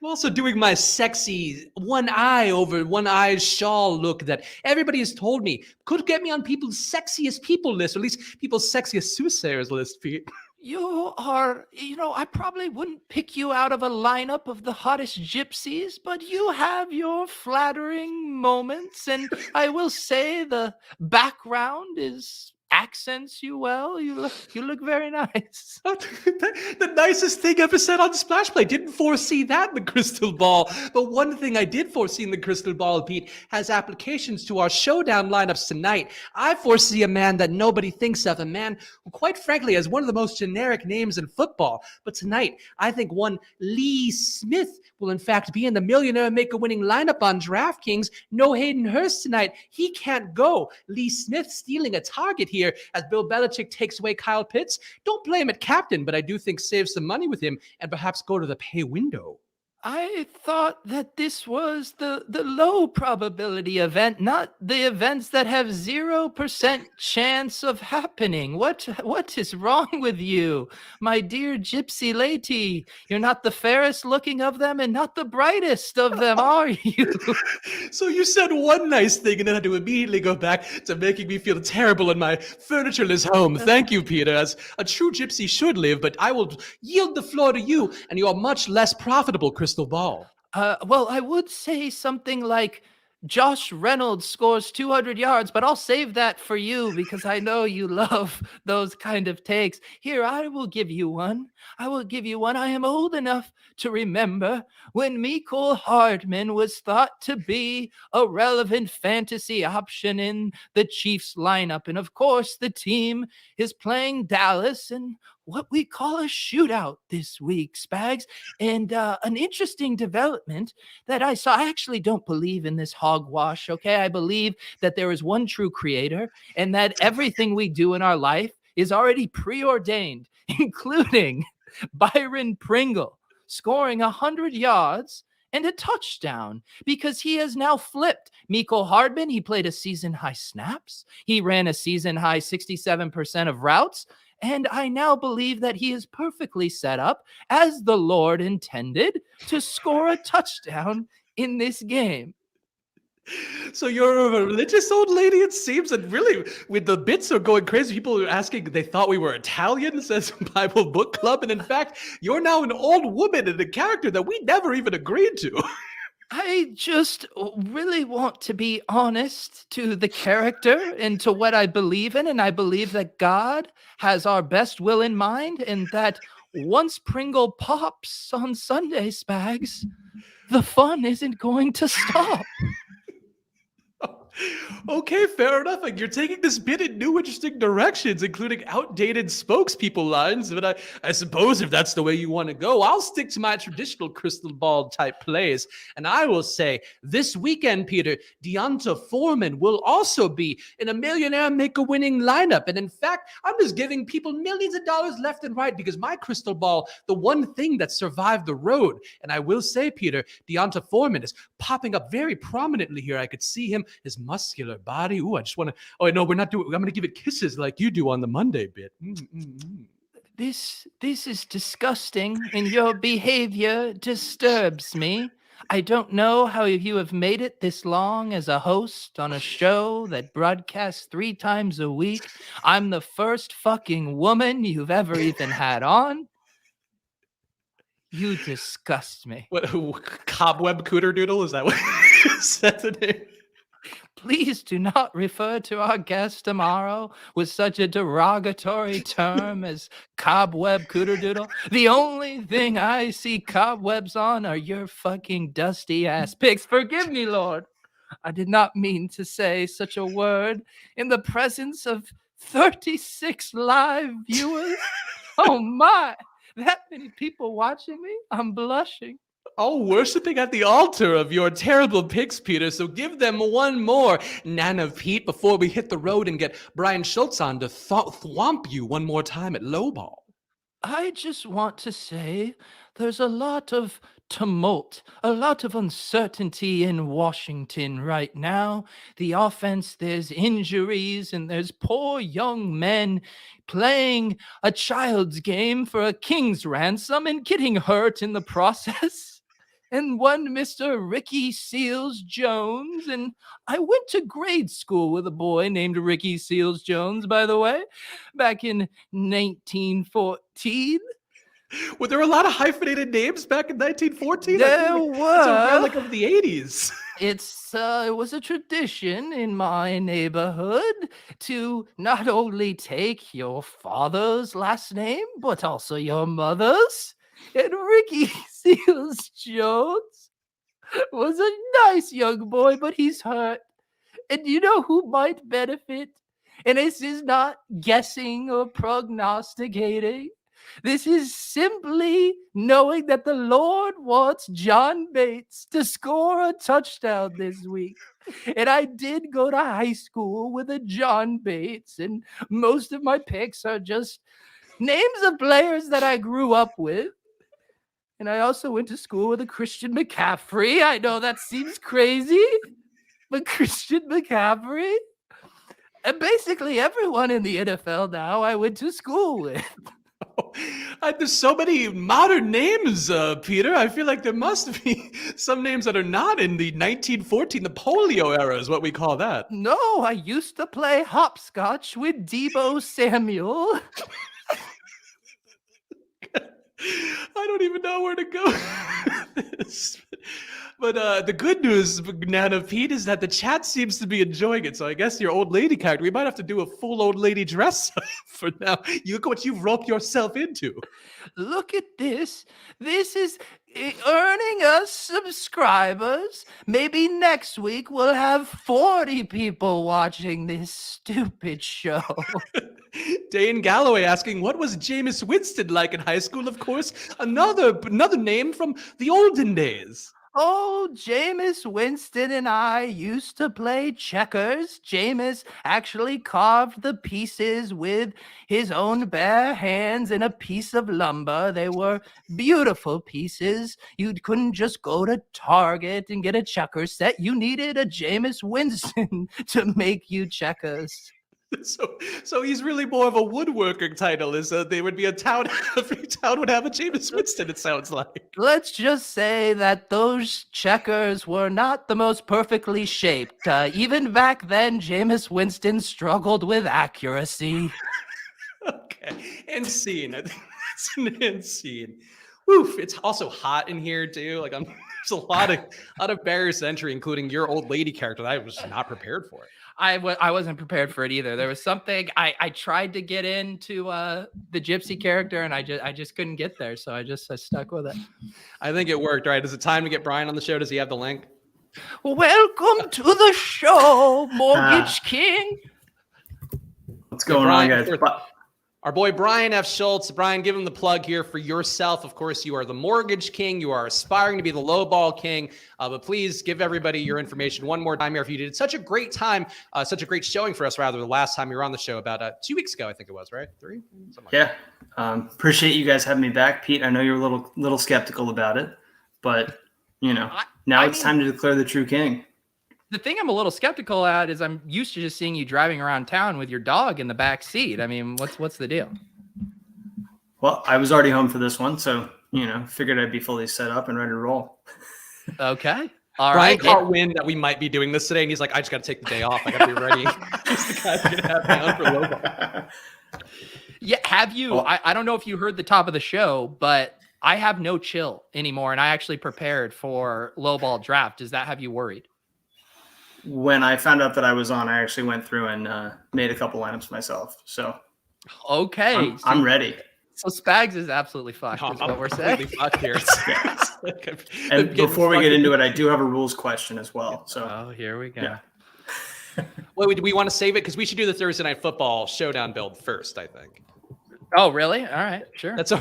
also doing my sexy one eye over one eye shawl look that everybody has told me could get me on people's sexiest people list, or at least people's sexiest soothsayers list, Pete. You are, I probably wouldn't pick you out of a lineup of the hottest gypsies, but you have your flattering moments. And I will say the background accents you well. You look very nice. The nicest thing ever said on Splash Play. Didn't foresee that in the crystal ball. But one thing I did foresee in the crystal ball, Pete, has applications to our showdown lineups tonight. I foresee a man that nobody thinks of, a man who, quite frankly, has one of the most generic names in football. But tonight, I think one Lee Smith will in fact be in the Millionaire Maker winning lineup on DraftKings. No Hayden Hurst tonight. He can't go. Lee Smith stealing a target here as Bill Belichick takes away Kyle Pitts. Don't play him at captain, but I do think save some money with him and perhaps go to the pay window. I thought that this was the low probability event, not the events that have 0% chance of happening. What is wrong with you, my dear gypsy lady? You're not the fairest looking of them and not the brightest of them, are you? So you said one nice thing and then had to immediately go back to making me feel terrible in my furnitureless home. Thank you, Peter, as a true gypsy should live, but I will yield the floor to you and your much less profitable crystal ball. Well, I would say something like Josh Reynolds scores 200 yards, but I'll save that for you because I know you love those kind of takes. Here, I will give you one. I will give you one. I am old enough to remember when Mecole Hardman was thought to be a relevant fantasy option in the Chiefs lineup. And of course, the team is playing Dallas and what we call a shootout this week, Spags. And an interesting development that I saw. I actually don't believe in this hogwash, okay? I believe that there is one true creator and that everything we do in our life is already preordained, including Byron Pringle scoring 100 yards and a touchdown because he has now flipped. Mecole Hardman, he played a season-high snaps. He ran a season-high 67% of routes. And I now believe that he is perfectly set up, as the Lord intended, to score a touchdown in this game. So you're a religious old lady, it seems, and really, with the bits are going crazy. People are asking, they thought we were Italian, says Bible Book Club, and in fact, you're now an old woman in a character that we never even agreed to. I just really want to be honest to the character and to what I believe in. And I believe that God has our best will in mind and that once Pringle pops on Sunday, Spags, the fun isn't going to stop. Okay, fair enough. Like, you're taking this bit in new, interesting directions, including outdated spokespeople lines. But I suppose if that's the way you want to go, I'll stick to my traditional crystal ball type plays. And I will say this weekend, Peter, Deonta Foreman will also be in a millionaire make-a-winning lineup. And in fact, I'm just giving people millions of dollars left and right because my crystal ball, the one thing that survived the road. And I will say, Peter, Deonta Foreman is popping up very prominently here. I could see him, his muscular body. Ooh, I just want to. Oh no, we're not doing. I'm going to give it kisses like you do on the Monday bit. This is disgusting, and your behavior disturbs me. I don't know how you have made it this long as a host on a show that broadcasts 3 times a week. I'm the first fucking woman you've ever even had on. You disgust me. What, cobweb cooter doodle? Is that what is that the name? Please do not refer to our guest tomorrow with such a derogatory term as cobweb cooter doodle. The only thing I see cobwebs on are your fucking dusty ass pics. Forgive me, Lord. I did not mean to say such a word in the presence of 36 live viewers. Oh my, that many people watching me? I'm blushing. All worshiping at the altar of your terrible picks, Peter. So give them one more Nana Pete before we hit the road and get Brian Schultz on to thwomp you one more time at lowball. I just want to say there's a lot of tumult, a lot of uncertainty in Washington right now. The offense, there's injuries, and there's poor young men playing a child's game for a king's ransom and getting hurt in the process. And one Mr. Ricky Seals Jones. And I went to grade school with a boy named Ricky Seals Jones, by the way, back in 1914. Were there a lot of hyphenated names back in 1914? There were. It's a relic of the 80s. It was a tradition in my neighborhood to not only take your father's last name, but also your mother's. And Ricky Seals Jones was a nice young boy, but he's hurt. And you know who might benefit? And this is not guessing or prognosticating. This is simply knowing that the Lord wants John Bates to score a touchdown this week. And I did go to high school with a John Bates, and most of my picks are just names of players that I grew up with. And I also went to school with a Christian McCaffrey. I know that seems crazy, but Christian McCaffrey. And basically everyone in the NFL now I went to school with. There's so many modern names, Peter. I feel like there must be some names that are not in the 1914, the polio era is what we call that. No, I used to play hopscotch with Deebo Samuel. I don't even know where to go with this. But the good news, Nana Pete, is that the chat seems to be enjoying it. So I guess your old lady character, we might have to do a full old lady dress for now. Look what you've roped yourself into. Look at this. This is earning us subscribers. Maybe next week we'll have 40 people watching this stupid show. Dane Galloway asking, what was Jameis Winston like in high school? Of course, another name from the olden days. Oh, Jameis Winston and I used to play checkers. Jameis actually carved the pieces with his own bare hands in a piece of lumber. They were beautiful pieces. You couldn't just go to Target and get a checker set. You needed a Jameis Winston to make you checkers. So he's really more of a woodworking title. They would be a town. Every town would have a Jameis Winston. It sounds like. Let's just say that those checkers were not the most perfectly shaped. Even back then, Jameis Winston struggled with accuracy. Okay, and scene. I think that's an end scene. Woof! It's also hot in here too. Like there's a lot of barriers to entry, including your old lady character. I was not prepared for it. I wasn't prepared for it either. There was something I tried to get into the gypsy character, and I just couldn't get there. So I stuck with it. I think it worked. Right? Is it time to get Brian on the show? Does he have the link? Welcome to the show, Mortgage King. What's going on, guys? Our boy Brian F. Schultz. Brian, give him the plug here for yourself. Of course, you are the Mortgage King. You are aspiring to be the lowball king. But please give everybody your information one more time here. If you did such a great time, such a great showing for us, rather, the last time you were on the show about 2 weeks ago, I think it was, right? 3? Something like that. Appreciate you guys having me back. Pete, I know you're a little skeptical about it, but, now it's time to declare the true king. The thing I'm a little skeptical at is I'm used to just seeing you driving around town with your dog in the back seat. I mean, what's the deal? Well, I was already home for this one, so, figured I'd be fully set up and ready to roll. Okay. All Brian right. caught wind that we might be doing this today, and he's like, I just got to take the day off. I got to be ready. Just the guy's going to have down for lowball. Yeah, have you? I don't know if you heard the top of the show, but I have no chill anymore, and I actually prepared for lowball draft. Does that have you worried? When I found out that I was on, I actually went through and made a couple lineups myself. So, okay, I'm ready. So Spags is absolutely fucked. Is what we're saying. Fucked here. And before we get into it, I do have a rules question as well. So, here we go. Yeah. Well, do we want to save it because we should do the Thursday Night Football showdown build first? I think. Oh, really? All right, sure. That's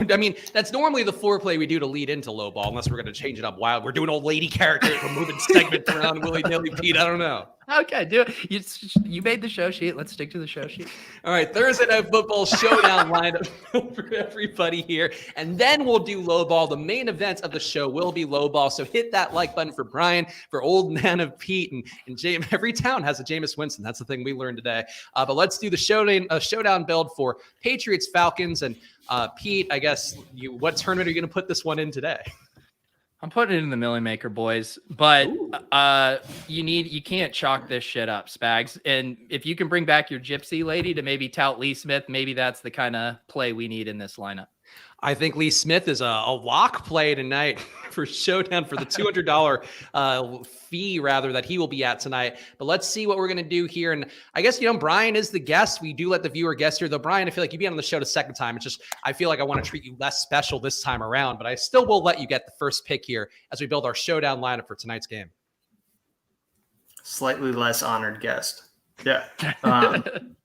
normally the foreplay we do to lead into lowball, unless we're going to change it up wild. We're doing old lady characters. We're moving segments around willy-nilly, Pete. I don't know. Okay, do it. You made the show sheet. Let's stick to the show sheet. All right, Thursday Night Football showdown lineup for everybody here. And then we'll do lowball. The main event of the show will be lowball. So hit that like button for Brian, for old Nana Pete, and James. Every town has a Jameis Winston. That's the thing we learned today. But let's do the showdown build for Patriots-Falcons. And Pete, I guess, what tournament are you going to put this one in today? I'm putting it in the Millie Maker, boys, but you can't chalk this shit up, Spags. And if you can bring back your gypsy lady to maybe tout Lee Smith, maybe that's the kind of play we need in this lineup. I think Lee Smith is a lock play tonight for showdown for the $200 fee rather that he will be at tonight. But let's see what we're going to do here. And I guess, Brian is the guest. We do let the viewer guest here, though. Brian, I feel like you've been on the show the second time. It's just, I feel like I want to treat you less special this time around, but I still will let you get the first pick here as we build our showdown lineup for tonight's game. Slightly less honored guest. Yeah.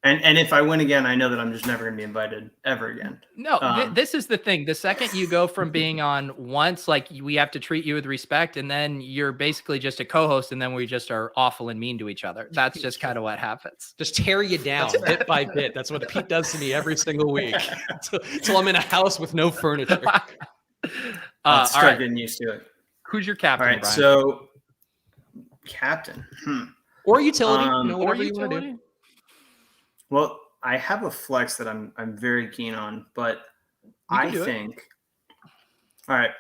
And if I win again, I know that I'm just never going to be invited ever again. No, this is the thing. The second you go from being on once, like we have to treat you with respect, and then you're basically just a co-host, and then we just are awful and mean to each other. That's just kind of what happens. Just tear you down bit by bit. That's what Pete does to me every single week. Until I'm in a house with no furniture. I'll start getting used to it. Who's your captain, all right, Brian? So captain. Or utility, whatever you want to do. Well, I have a flex that I'm very keen on, but I think, all right,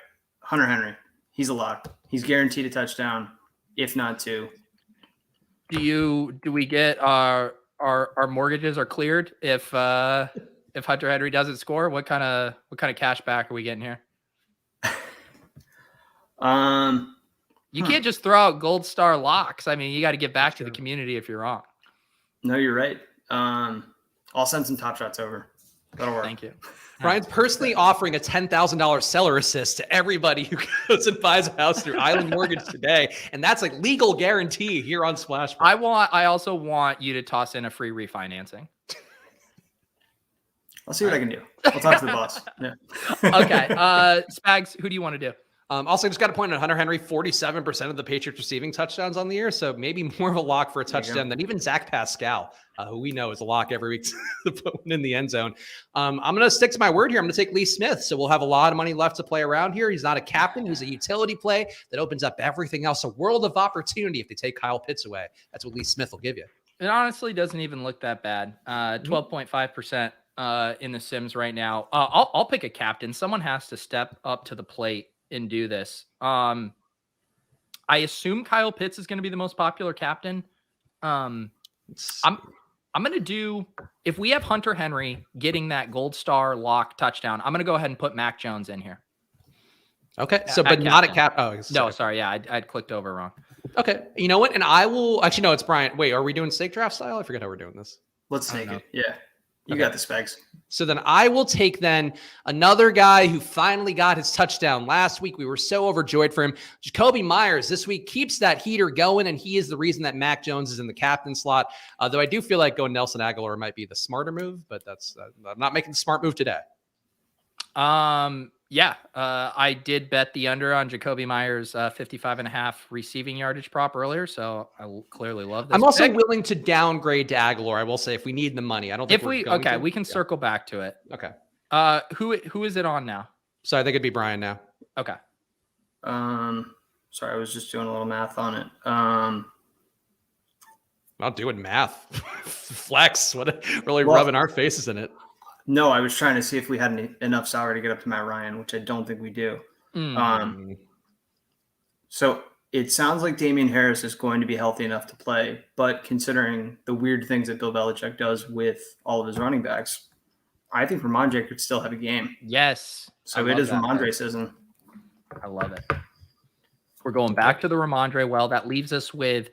Hunter Henry, he's a lock. He's guaranteed a touchdown, if not 2. Do we get our mortgages are cleared if Hunter Henry doesn't score? What kind of cash back are we getting here? You can't just throw out gold star locks. I mean, you got to get back to the community if you're wrong. No, you're right. I'll send some top shots over. That'll work. Thank you. Brian's personally offering a $10,000 seller assist to everybody who goes and buys a house through Island Mortgage today. And that's like legal guarantee here on Splash. I also want you to toss in a free refinancing. I'll see what I can do. I'll talk to the boss. Yeah. Okay. Spags, who do you want to do? Also, just got to point out Hunter Henry, 47% of the Patriots receiving touchdowns on the year. So maybe more of a lock for a touchdown than even Zach Pascal, who we know is a lock every week to put one in the end zone. I'm going to stick to my word here. I'm going to take Lee Smith. So we'll have a lot of money left to play around here. He's not a captain. He's a utility play that opens up everything else. A world of opportunity if they take Kyle Pitts away. That's what Lee Smith will give you. It honestly doesn't even look that bad. 12.5% in the Sims right now. I'll pick a captain. Someone has to step up to the plate and do this. I assume Kyle Pitts is going to be the most popular captain. I'm going to do, if we have Hunter Henry getting that gold star lock touchdown, I'm going to go ahead and put Mac Jones in here. Okay. So, but not a cap. Oh, no, sorry. Yeah. I'd clicked over wrong. Okay. You know what? And I will actually, no, it's Brian. Wait, are we doing snake draft style? I forget how we're doing this. Let's take it. Yeah. You got the Spags. So then I will take then another guy who finally got his touchdown last week. We were so overjoyed for him. Jacoby Myers this week keeps that heater going, and he is the reason that Mac Jones is in the captain slot. Though I do feel like going Nelson Aguilar might be the smarter move, but that's I'm not making the smart move today. I did bet the under on Jacoby Myers 55.5 receiving yardage prop earlier, so I clearly love this. I'm also willing to downgrade to Aguilar. I will say if we need the money. I don't think we can circle back to it. Okay. Who is it on now? So I think it'd be Brian now. Okay. Sorry, I was just doing a little math on it. Not doing math. Flex. Rubbing our faces in it. No, I was trying to see if we had enough salary to get up to Matt Ryan, which I don't think we do. So it sounds like Damian Harris is going to be healthy enough to play, but considering the weird things that Bill Belichick does with all of his running backs, I think Ramondre could still have a game. Yes. So it is Ramondre season. I love it. We're going back to the Ramondre. Well, that leaves us with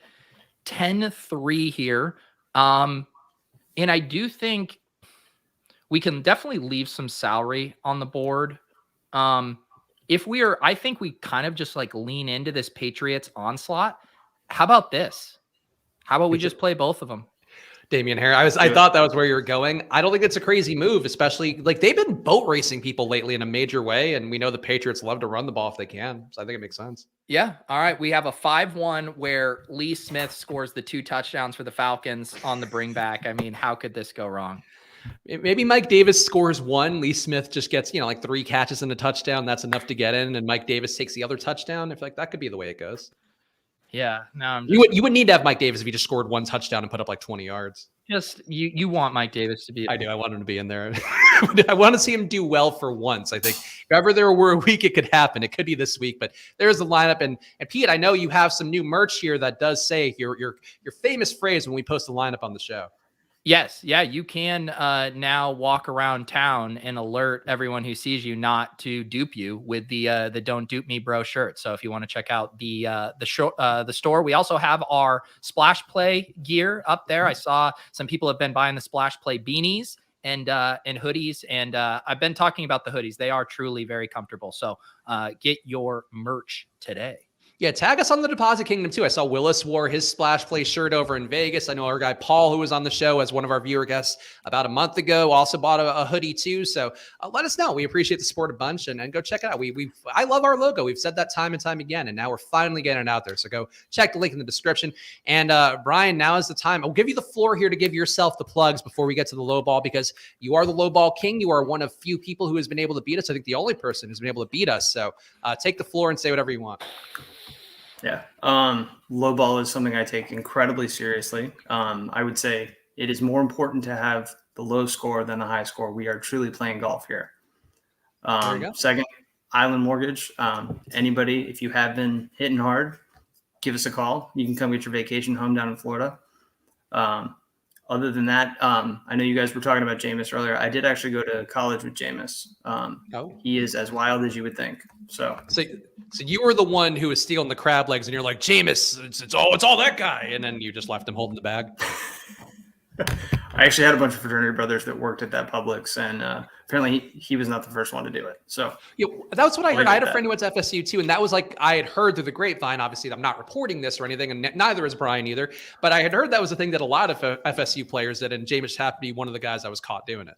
10-3 here. And I do think we can definitely leave some salary on the board. I think we kind of just like lean into this Patriots onslaught. How about this? How about we just play both of them? Damian Harris. I thought that was where you were going. I don't think it's a crazy move, especially like they've been boat racing people lately in a major way. And we know the Patriots love to run the ball if they can. So I think it makes sense. Yeah. All right. We have a 5-1 where Lee Smith scores the 2 touchdowns for the Falcons on the bring back. I mean, how could this go wrong? Maybe Mike Davis scores 1. Lee Smith just gets, like 3 catches and a touchdown. That's enough to get in. And Mike Davis takes the other touchdown. I feel like that could be the way it goes. Yeah. No, you would need to have Mike Davis if he just scored 1 touchdown and put up like 20 yards. Just you want Mike Davis to be. I do. I want him to be in there. I want to see him do well for once. I think if ever there were a week it could happen, it could be this week. But there's the lineup. And Pete, I know you have some new merch here that does say your famous phrase when we post the lineup on the show. Yes. Yeah. You can now walk around town and alert everyone who sees you not to dupe you with the Don't Dupe Me Bro shirt. So if you want to check out the store, we also have our Splash Play gear up there. I saw some people have been buying the Splash Play beanies and hoodies. And I've been talking about the hoodies. They are truly very comfortable. So get your merch today. Yeah, tag us on the Deposit Kingdom, too. I saw Willis wore his Splash Play shirt over in Vegas. I know our guy Paul, who was on the show as one of our viewer guests about a month ago, also bought a hoodie, too. So let us know. We appreciate the support a bunch, and go check it out. I love our logo. We've said that time and time again, and now we're finally getting it out there. So go check the link in the description. And Brian, now is the time. I'll give you the floor here to give yourself the plugs before we get to the low ball, because you are the low ball king. You are one of few people who has been able to beat us. I think the only person who's been able to beat us. So take the floor and say whatever you want. Yeah. Low ball is something I take incredibly seriously. I would say it is more important to have the low score than the high score. We are truly playing golf here. There you go. Second, Island Mortgage. Anybody, if you have been hitting hard, give us a call. You can come get your vacation home down in Florida. other than that, I know you guys were talking about Jameis earlier. I did actually go to college with Jameis. He is as wild as you would think. So you were the one who was stealing the crab legs, and you're like, Jameis, it's all that guy, and then you just left him holding the bag. I actually had a bunch of fraternity brothers that worked at that Publix, and apparently he was not the first one to do it. So that's what I heard. I had a friend who went to FSU too, and that was like I had heard through the grapevine. Obviously, I'm not reporting this or anything, and neither is Brian either. But I had heard that was a thing that a lot of FSU players did, and Jameis happened to be one of the guys I was caught doing it.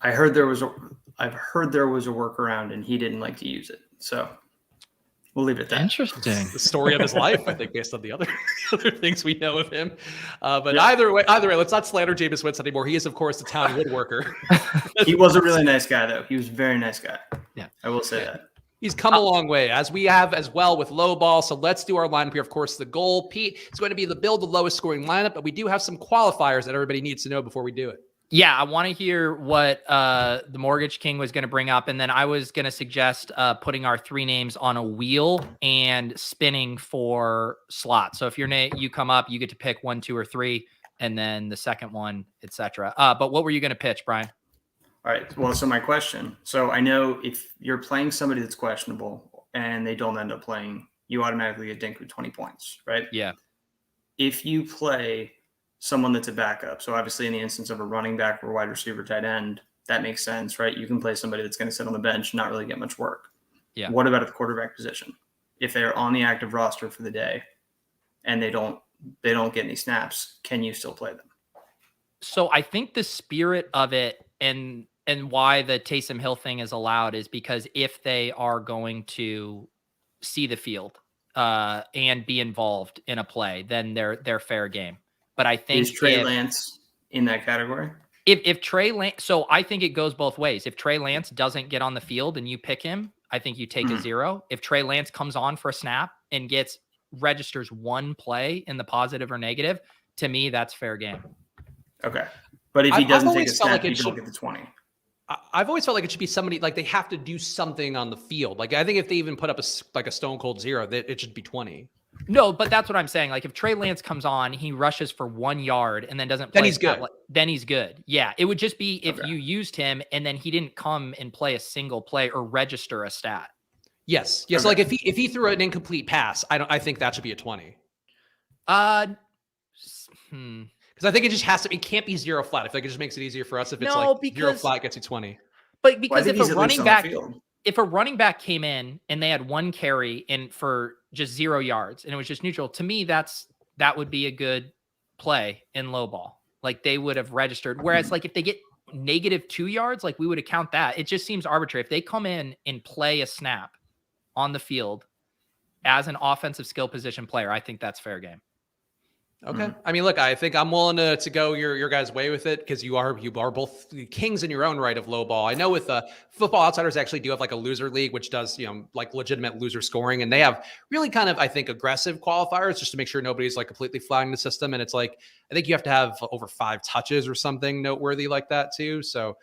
I've heard there was a workaround, and he didn't like to use it. So we'll leave it at that. Interesting. The story of his life, I think, based on the other things we know of him. Either way, let's not slander Jameis Winston anymore. He is, of course, the town woodworker. He was a really nice guy, though. He was a very nice guy. Yeah, I will say that. He's come a long way, as we have as well with low ball. So let's do our lineup here. Of course, the goal, Pete, is going to be the lowest scoring lineup, but we do have some qualifiers that everybody needs to know before we do it. Yeah, I want to hear what the Mortgage King was going to bring up. And then I was going to suggest putting our 3 names on a wheel and spinning for slots. So if you come up, you get to pick 1, 2, or 3, and then the second one, etc. But what were you going to pitch, Brian? All right. Well, so my question. So I know if you're playing somebody that's questionable and they don't end up playing, you automatically get dinked with 20 points, right? Yeah. If you play someone that's a backup, so obviously in the instance of a running back or wide receiver, tight end, that makes sense, right? You can play somebody that's going to sit on the bench and not really get much work. Yeah. What about at the quarterback position? If they're on the active roster for the day and they don't get any snaps, can you still play them? So I think the spirit of it and why the Taysom Hill thing is allowed is because if they are going to see the field and be involved in a play, then they're fair game. But I think is Trey Lance in that category? If Trey Lance, so I think it goes both ways. If Trey Lance doesn't get on the field and you pick him, I think you take a 0. If Trey Lance comes on for a snap and registers 1 play in the positive or negative, to me, that's fair game. Okay. But if he doesn't take a snap, you don't get the 20. I've always felt like it should be somebody like they have to do something on the field. Like I think if they even put up a stone cold 0, that it should be 20. No, but that's what I'm saying. Like if Trey Lance comes on, he rushes for 1 yard and then doesn't play. Then he's good. Then he's good. Yeah. It would just be if you used him and then he didn't come and play a single play or register a stat. Yes. Yes. Okay. Like if he threw an incomplete pass, I think that should be a 20. Because I think it just has to. It can't be 0 flat. I feel like it just makes it easier for us if it's 0 flat gets you 20. But because if a running back came in and they had 1 carry in for just 0 yards and it was just neutral, to me that would be a good play in low ball. Like they would have registered. Whereas like if they get -2 yards, like we would account that. It just seems arbitrary. If they come in and play a snap on the field as an offensive skill position player, I think that's fair game. Okay. I mean, look, I think I'm willing to go your guys' way with it because you are both kings in your own right of low ball. I know with Football Outsiders actually do have like a loser league, which does, like legitimate loser scoring. And they have really kind of, I think, aggressive qualifiers just to make sure nobody's like completely flagging the system. And it's like, I think you have to have over 5 touches or something noteworthy like that too. So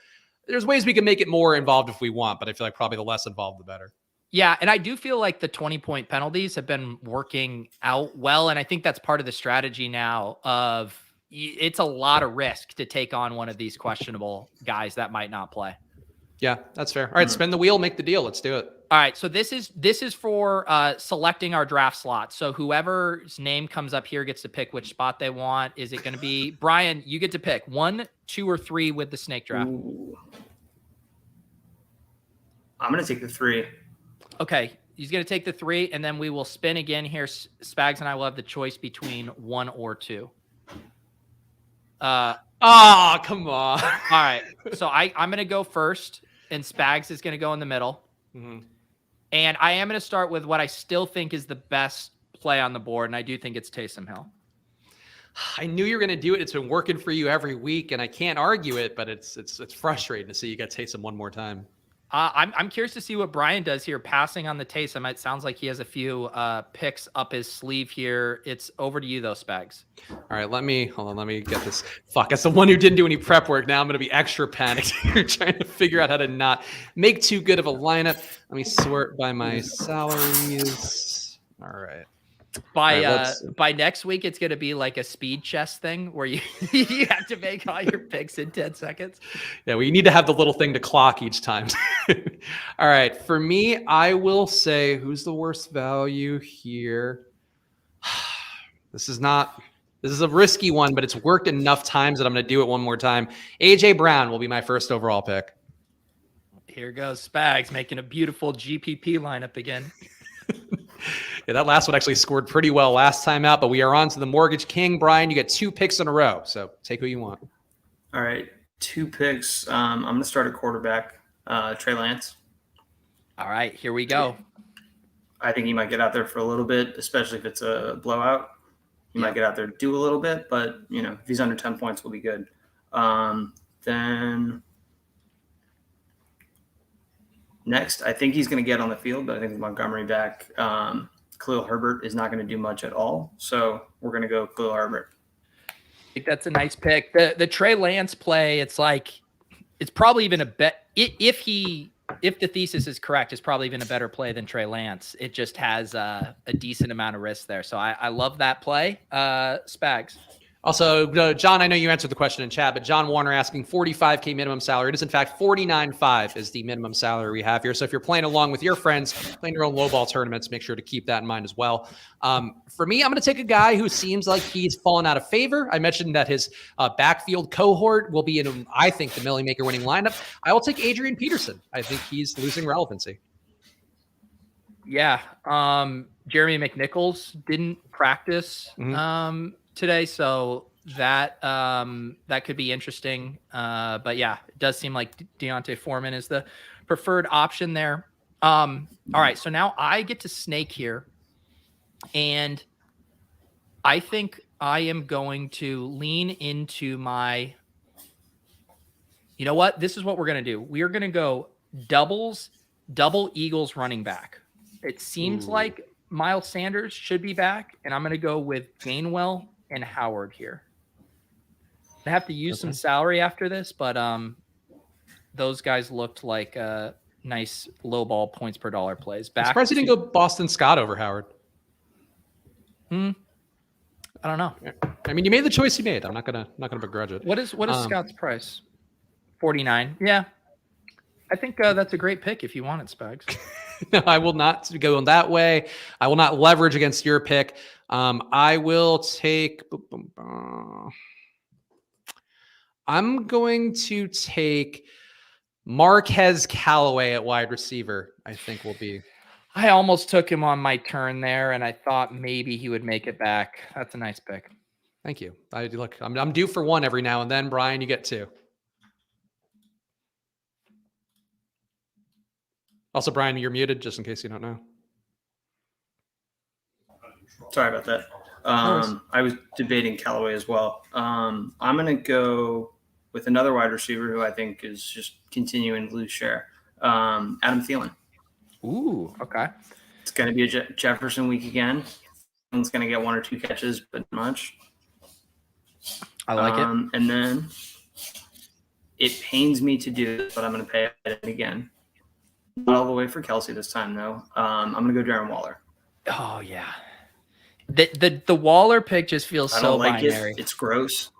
there's ways we can make it more involved if we want, but I feel like probably the less involved, the better. Yeah, and I do feel like the 20-point penalties have been working out well, and I think that's part of the strategy now of it's a lot of risk to take on one of these questionable guys that might not play. Yeah, that's fair. All right, spin the wheel, make the deal. Let's do it. All right, so this is for selecting our draft slot. So whoever's name comes up here gets to pick which spot they want. Is it going to be Brian? You get to pick 1, 2, or 3 with the snake draft. Ooh. I'm going to take the 3. Okay, he's going to take the 3, and then we will spin again here. Spags and I will have the choice between 1 or 2. Come on. All right, so I'm going to go first, and Spags is going to go in the middle. Mm-hmm. And I am going to start with what I still think is the best play on the board, and I do think it's Taysom Hill. I knew you were going to do it. It's been working for you every week, and I can't argue it, but it's frustrating to see you get Taysom one more time. I'm curious to see what Brian does here, passing on the Taysom. It sounds like he has a few picks up his sleeve here. It's over to you, though, Spags. All right, let me get this. Fuck, as the one who didn't do any prep work, now I'm going to be extra panicked here trying to figure out how to not make too good of a lineup. Let me sort by my salaries. All right. By next week, it's going to be like a speed chess thing where you you have to make all your picks in 10 seconds. Yeah, well, you need to have the little thing to clock each time. All right, for me, I will say who's the worst value here. This is a risky one, but it's worked enough times that I'm going to do it one more time. AJ Brown will be my first overall pick. Here goes Spags making a beautiful GPP lineup again. Yeah, that last one actually scored pretty well last time out, but we are on to the Mortgage King. Brian, you get 2 picks in a row, so take who you want. All right, 2 picks. I'm going to start a quarterback, Trey Lance. All right, here we go. I think he might get out there for a little bit, especially if it's a blowout. He might get out there, do a little bit, but, if he's under 10 points, we'll be good. Then next, I think he's going to get on the field, but I think with Montgomery back, Khalil Herbert is not going to do much at all. So we're going to go Khalil Herbert. I think that's a nice pick. The Trey Lance play, it's probably even a bet. If the thesis is correct, it's probably even a better play than Trey Lance. It just has a decent amount of risk there. So I love that play. Spags. Also, John, I know you answered the question in chat, but John Warner asking $45K minimum salary. It is, in fact, $49.5 is the minimum salary we have here. So if you're playing along with your friends, playing your own lowball tournaments, make sure to keep that in mind as well. For me, I'm going to take a guy who seems like he's fallen out of favor. I mentioned that his backfield cohort will be in, I think, the Millie Maker winning lineup. I will take Adrian Peterson. I think he's losing relevancy. Yeah. Jeremy McNichols didn't practice today, so that could be interesting. But yeah, it does seem like Deontay Foreman is the preferred option there. All right, so now I get to snake here, and I think I am going to lean into my. You know what? This is what we're gonna do. We are gonna go double Eagles running back. It seems like Miles Sanders should be back, and I'm gonna go with Gainwell and Howard here. I have to use some salary after this, but those guys looked like nice low ball points per dollar plays. I'm surprised you didn't go Boston Scott over Howard. I don't know. I mean, you made the choice you made. I'm not gonna begrudge it. What is Scott's price? 49. Yeah, I think that's a great pick if you want it, Spags. No, I will not go in that way. I will not leverage against your pick. I will take. I'm going to take Marquez Callaway at wide receiver. I think will be. I almost took him on my turn there, and I thought maybe he would make it back. That's a nice pick. Thank you. I'm due for one every now and then. Brian, you get 2. Also, Brian, you're muted, just in case you don't know. Sorry about that. I was debating Callaway as well. I'm going to go with another wide receiver who I think is just continuing to lose share. Adam Thielen. Ooh, okay. It's going to be a Jefferson week again. He's going to get 1 or 2 catches, but not much. I like it. And then it pains me to do this, but I'm going to pay it again. Not all the way for Kelsey this time, though. I'm going to go Darren Waller. Oh, yeah. The Waller pick just feels so binary. It's gross.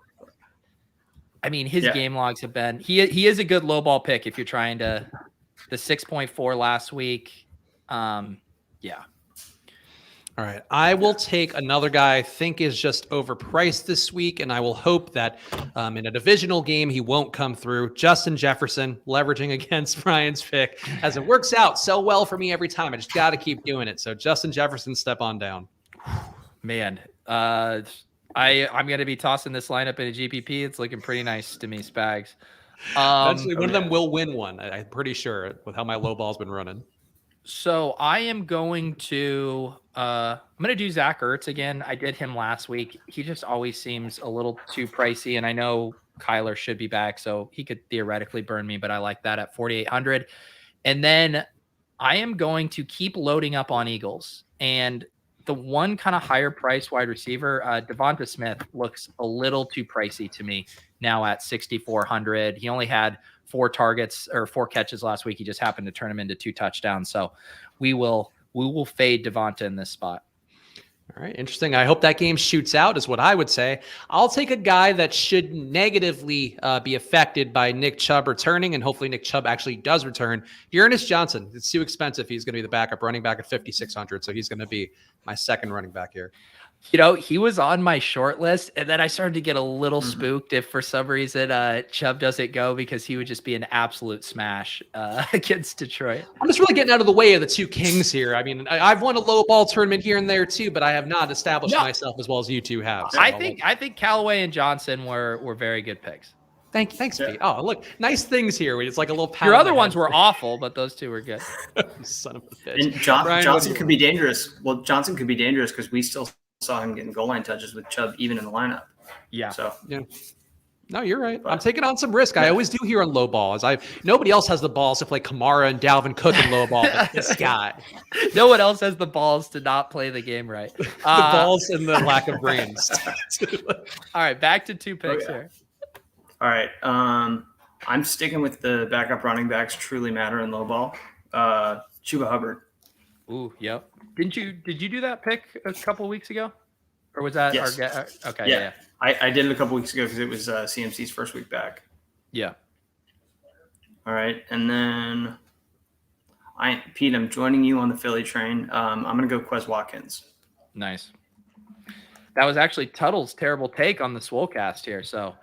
I mean, his game logs have been he is a good low ball pick if you're trying to the 6.4 last week. Yeah. All right. I will take another guy I think is just overpriced this week, and I will hope that in a divisional game he won't come through. Justin Jefferson, leveraging against Brian's pick, as it works out so well for me every time. I just got to keep doing it. So Justin Jefferson, step on down. Man, I'm going to be tossing this lineup in a GPP. It's looking pretty nice to me, Spags. Eventually, one of them will win one. I'm pretty sure with how my low ball's been running. So I am going to do Zach Ertz again. I did him last week. He just always seems a little too pricey, and I know Kyler should be back, so he could theoretically burn me, but I like that at 4,800. And then I am going to keep loading up on Eagles. And the one kind of higher price wide receiver, Devonta Smith, looks a little too pricey to me now at 6,400. He only had 4 targets or 4 catches last week. He just happened to turn them into 2 touchdowns. So we will fade Devonta in this spot. All right, interesting. I hope that game shoots out is what I would say. I'll take a guy that should negatively be affected by Nick Chubb returning, and hopefully Nick Chubb actually does return. Ernest Johnson. It's too expensive. He's going to be the backup running back at 5,600, so he's going to be my second running back here. He was on my short list, and then I started to get a little spooked if for some reason Chubb doesn't go, because he would just be an absolute smash against Detroit. I'm just really getting out of the way of the two kings here. I mean, I've won a low ball tournament here and there too, but I have not established myself as well as you two have. So I think Callaway and Johnson were very good picks. Thanks, Pete. Oh, look, nice things here. It's like a little. Your other ones were awful, but those two were good. Son of a bitch. And Johnson could be dangerous. Well, Johnson could be dangerous because we still saw him getting goal line touches with Chubb even in the lineup. Yeah. So yeah. No, you're right. I'm taking on some risk. I always do here on low ball. Nobody else has the balls to play Kamara and Dalvin Cook in low ball, but this guy. No one else has the balls to not play the game right. The balls and the lack of brains. All right, back to two picks here. All right. I'm sticking with the backup running backs truly matter in low ball. Chuba Hubbard. Ooh, yep. Did you do that pick a couple weeks ago? Or was that yes. Okay, yeah. I did it a couple weeks ago because it was CMC's first week back. Yeah. All right. And then Pete, I'm joining you on the Philly train. I'm going to go Quez Watkins. Nice. That was actually Tuttle's terrible take on the Swolecast here, so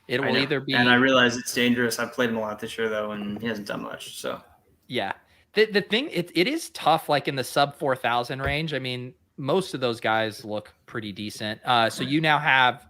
it will either be. And I realize it's dangerous. I've played him a lot this year though, and he hasn't done much. So yeah, the thing it is tough. Like in the sub 4,000 range. I mean, most of those guys look pretty decent. So you now have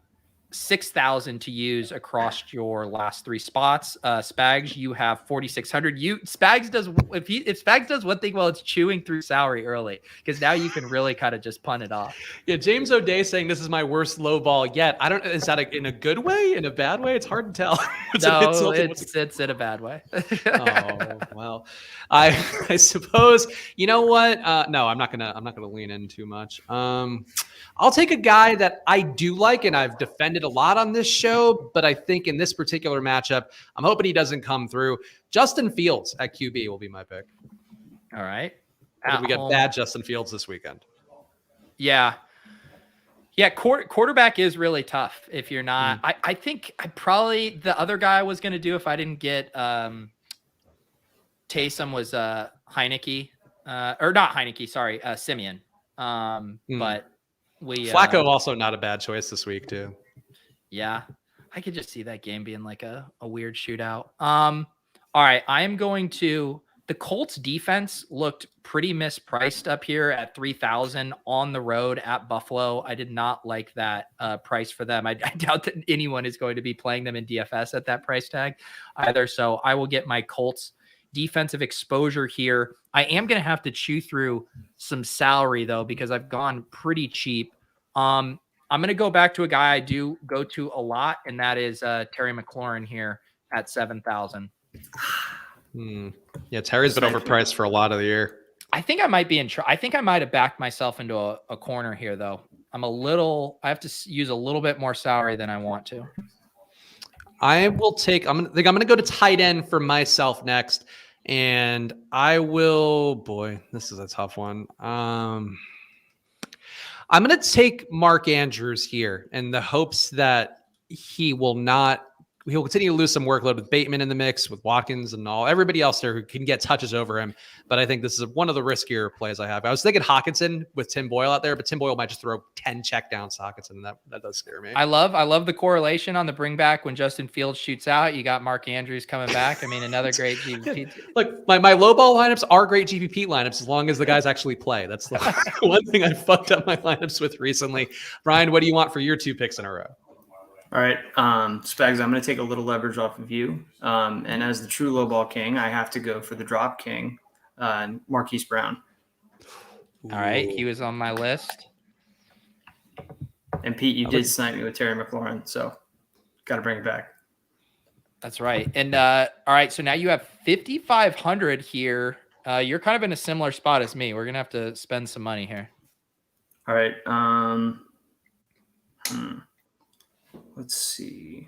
6,000 to use across your last three spots. Spags, you have 4,600. Spags does if Spags does one thing well, it's chewing through salary early, because now you can really kind of just punt it off. Yeah, James O'Day saying this is my worst low ball yet. I don't. Is that in a good way? In a bad way? It's hard to tell. It's in a bad way. Oh well, I suppose you know what. No, I'm not gonna lean in too much. I'll take a guy that I do like and I've defended a lot on this show, but I think in this particular matchup, I'm hoping he doesn't come through. Justin Fields at QB will be my pick. All right. We got bad Justin Fields this weekend. Yeah. Yeah, quarterback is really tough if you're not. I think the other guy I was going to do if I didn't get Taysom was Heineke. Or not Heineke, sorry, Simeon. But Flacco also not a bad choice this week too. Yeah, I could just see that game being like a weird shootout. All right, I am going to. The Colts defense looked pretty mispriced up here at 3,000 on the road at Buffalo. I did not like that price for them. I doubt that anyone is going to be playing them in DFS at that price tag either. So I will get my Colts defensive exposure here. I am going to have to chew through some salary though, because I've gone pretty cheap. I'm going to go back to a guy I do go to a lot, and that is Terry McLaurin here at 7,000. Yeah, Terry's been overpriced for a lot of the year. I think I might be I think I might have backed myself into a corner here though. I have to use a little bit more salary than I want to. I'm going to go to tight end for myself next. And I will, boy, this is a tough one. I'm going to take Mark Andrews here in the hopes that he'll continue to lose some workload with Bateman in the mix, with Watkins and everybody else there who can get touches over him. But I think this is one of the riskier plays I have. I was thinking Hawkinson with Tim Boyle out there, but Tim Boyle might just throw 10 checkdowns to Hawkinson, and that does scare me. I love the correlation on the bring back when Justin Fields shoots out. You got Mark Andrews coming back. I mean, another great GPP. Look, my low ball lineups are great GPP lineups as long as the guys actually play. That's the one thing I fucked up my lineups with recently. Brian, what do you want for your two picks in a row? All right, Spags, I'm going to take a little leverage off of you. And as the true low ball king, I have to go for the drop king, Marquise Brown. All right, he was on my list. And Pete, you did snipe me with Terry McLaurin, so got to bring it back. That's right. And all right, so now you have 5,500 here. You're kind of in a similar spot as me. We're going to have to spend some money here. All right. Let's see.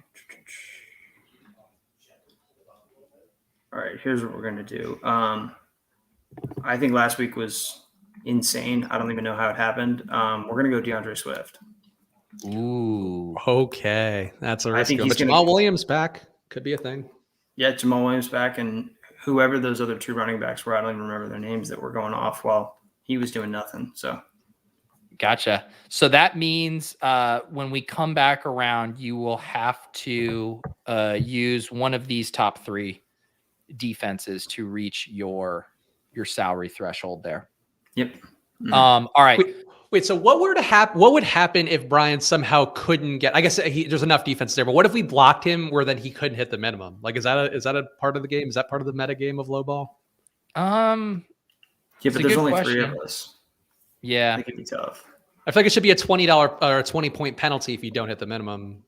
All right, here's what we're going to do. I think last week was insane. I don't even know how it happened. We're going to go DeAndre Swift. Ooh. Okay. That's a risk. I think he's Jamal Williams back. Could be a thing. Yeah, Jamal Williams back, and whoever those other 2 running backs were, I don't even remember their names, that were going off while he was doing nothing. So, gotcha. So that means when we come back around, you will have to use one of these top 3 defenses to reach your salary threshold there. Yep. All right. Wait, so what would happen if Brian somehow couldn't get? I guess there's enough defense there, but what if we blocked him where then he couldn't hit the minimum? Like, is that a part of the game? Is that part of the meta game of low ball? Yeah, but there's only question. 3 of us. Yeah, it could be tough. I feel like it should be a $20 or a 20-point penalty if you don't hit the minimum.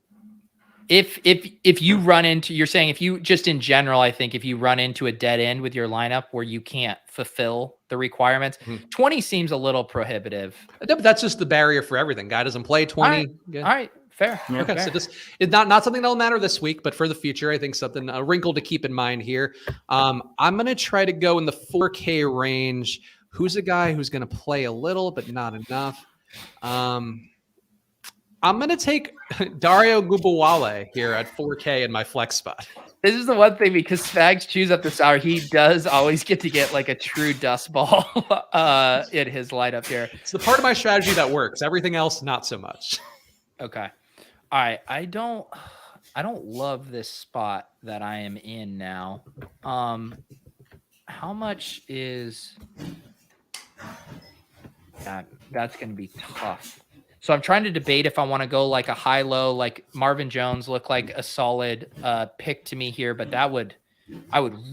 If you run into, you're saying if you just in general, I think if you run into a dead end with your lineup where you can't fulfill the requirements, 20 seems a little prohibitive. But that's just the barrier for everything. Guy doesn't play 20. All right. Fair. Yeah, okay. Fair. So this is not something that'll matter this week, but for the future, I think a wrinkle to keep in mind here. I'm going to try to go in the 4K range. Who's a guy who's going to play a little, but not enough? I'm going to take Dario Gubawale here at 4K in my flex spot. This is the one thing, because Spags chews up the sour. He does always get to get like a true dust ball in his lineup here. It's the part of my strategy that works. Everything else, not so much. Okay. All right. I don't love this spot that I am in now. How much is that? That's going to be tough. So I'm trying to debate if I want to go like a high-low, like Marvin Jones look like a solid pick to me here, but I would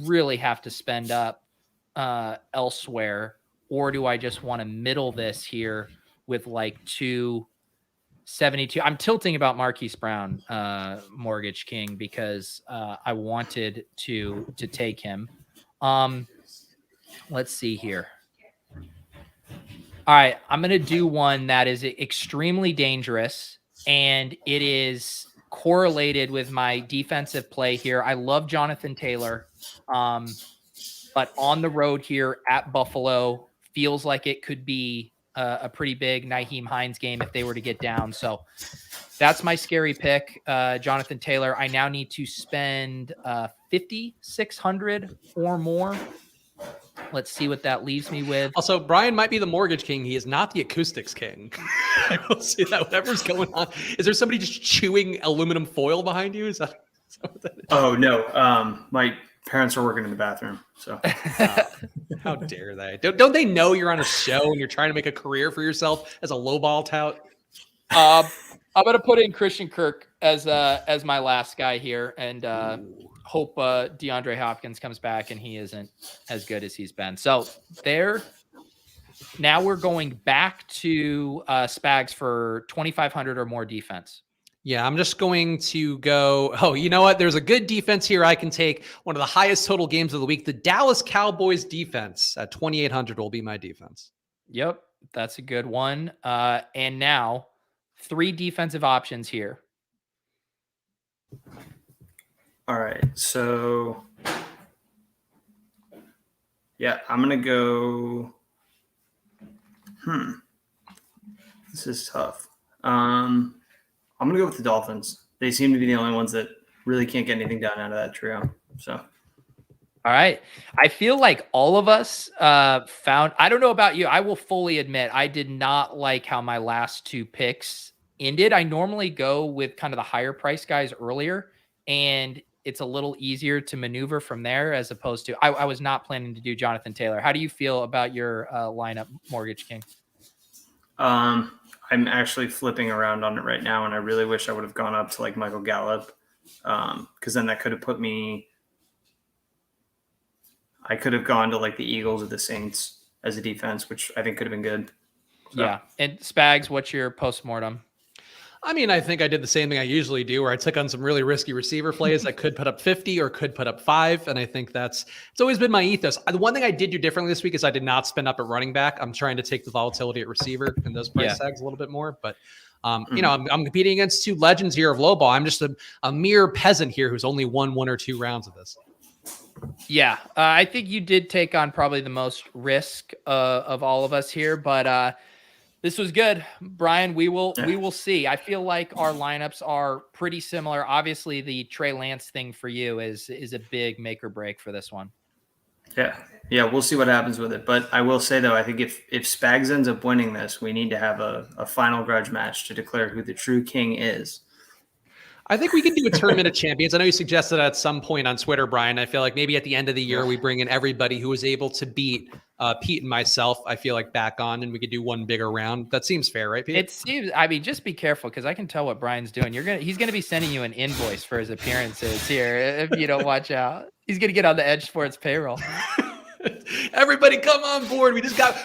really have to spend up elsewhere. Or do I just want to middle this here with like 272? I'm tilting about Marquise Brown, Mortgage King, because I wanted to take him. Let's see here. All right, I'm going to do one that is extremely dangerous, and it is correlated with my defensive play here. I love Jonathan Taylor, but on the road here at Buffalo feels like it could be a pretty big Nyheim Hines game if they were to get down. So that's my scary pick, Jonathan Taylor. I now need to spend $5,600 or more. Let's see what that leaves me with. Also, Brian might be the mortgage king. He is not the acoustics king. I will see that whatever's going on. Is there somebody just chewing aluminum foil behind you? Is that what that is? Oh, no. My parents are working in the bathroom. So how dare they? Don't they know you're on a show and you're trying to make a career for yourself as a lowball tout? I'm going to put in Christian Kirk as my last guy here, and hope DeAndre Hopkins comes back and he isn't as good as he's been. So there. Now we're going back to Spags for 2,500 or more defense. Yeah, I'm just going to go. Oh, you know what? There's a good defense here. I can take one of the highest total games of the week. The Dallas Cowboys defense at 2,800 will be my defense. Yep, that's a good one. And now 3 defensive options here. All right, so yeah, I'm gonna go. This is tough. I'm gonna go with the Dolphins. They seem to be the only ones that really can't get anything done out of that trio. So, all right, I feel like all of us found. I don't know about you. I will fully admit I did not like how my last 2 picks ended. I normally go with kind of the higher price guys earlier, and it's a little easier to maneuver from there as opposed to I was not planning to do Jonathan Taylor. How do you feel about your lineup, Mortgage King? I'm actually flipping around on it right now, and I really wish I would have gone up to like Michael Gallup, because then that could have put me. I could have gone to like the Eagles or the Saints as a defense, which I think could have been good. So. Yeah. And Spags, what's your postmortem? I mean, I think I did the same thing I usually do, where I took on some really risky receiver plays that could put up 50 or could put up 5. And I think it's always been my ethos. The one thing I did do differently this week is I did not spend up at running back. I'm trying to take the volatility at receiver and those price tags a little bit more. But, you know, I'm competing against 2 legends here of low ball. I'm just a mere peasant here who's only won 1 or 2 rounds of this. Yeah, I think you did take on probably the most risk of all of us here, but this was good, Brian. We will see. I feel like our lineups are pretty similar. Obviously, the Trey Lance thing for you is a big make or break for this one. Yeah, we'll see what happens with it. But I will say, though, I think if Spags ends up winning this, we need to have a final grudge match to declare who the true king is. I think we can do a tournament of champions. I know you suggested at some point on Twitter, Brian. I feel like maybe at the end of the year, we bring in everybody who was able to beat Pete and myself, I feel like, back on, and we could do one bigger round. That seems fair, right, Pete? It seems, I mean, just be careful, because I can tell what Brian's doing. He's going to be sending you an invoice for his appearances here if you don't watch out. He's going to get on the Edge Sports payroll. Everybody come on board.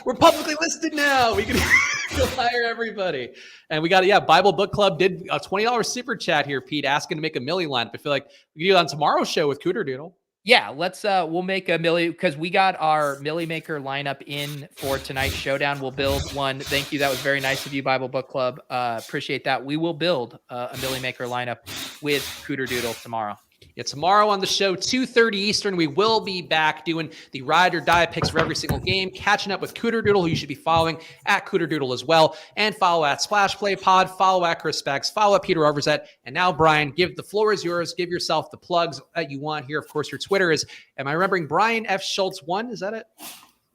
We're publicly listed now. We can hire everybody. And we got, Bible Book Club did a $20 super chat here, Pete, asking to make a Millie lineup. I feel like we can do it on tomorrow's show with Cooter Doodle. Yeah, we'll make a Millie, because we got our Millie Maker lineup in for tonight's showdown. We'll build one. Thank you. That was very nice of you, Bible Book Club. Appreciate that. We will build a Millie Maker lineup with Cooter Doodle tomorrow. Yeah, tomorrow on the show, 2:30 Eastern, we will be back doing the ride or die picks for every single game, catching up with Cooter Doodle, who you should be following at Cooter Doodle as well, and follow at Splash Play Pod, follow at Chris Spags, follow at Peter Overzet. And now, Brian, the floor is yours. Give yourself the plugs that you want here. Of course, your Twitter is, am I remembering, Brian F. Schultz 1? Is that it?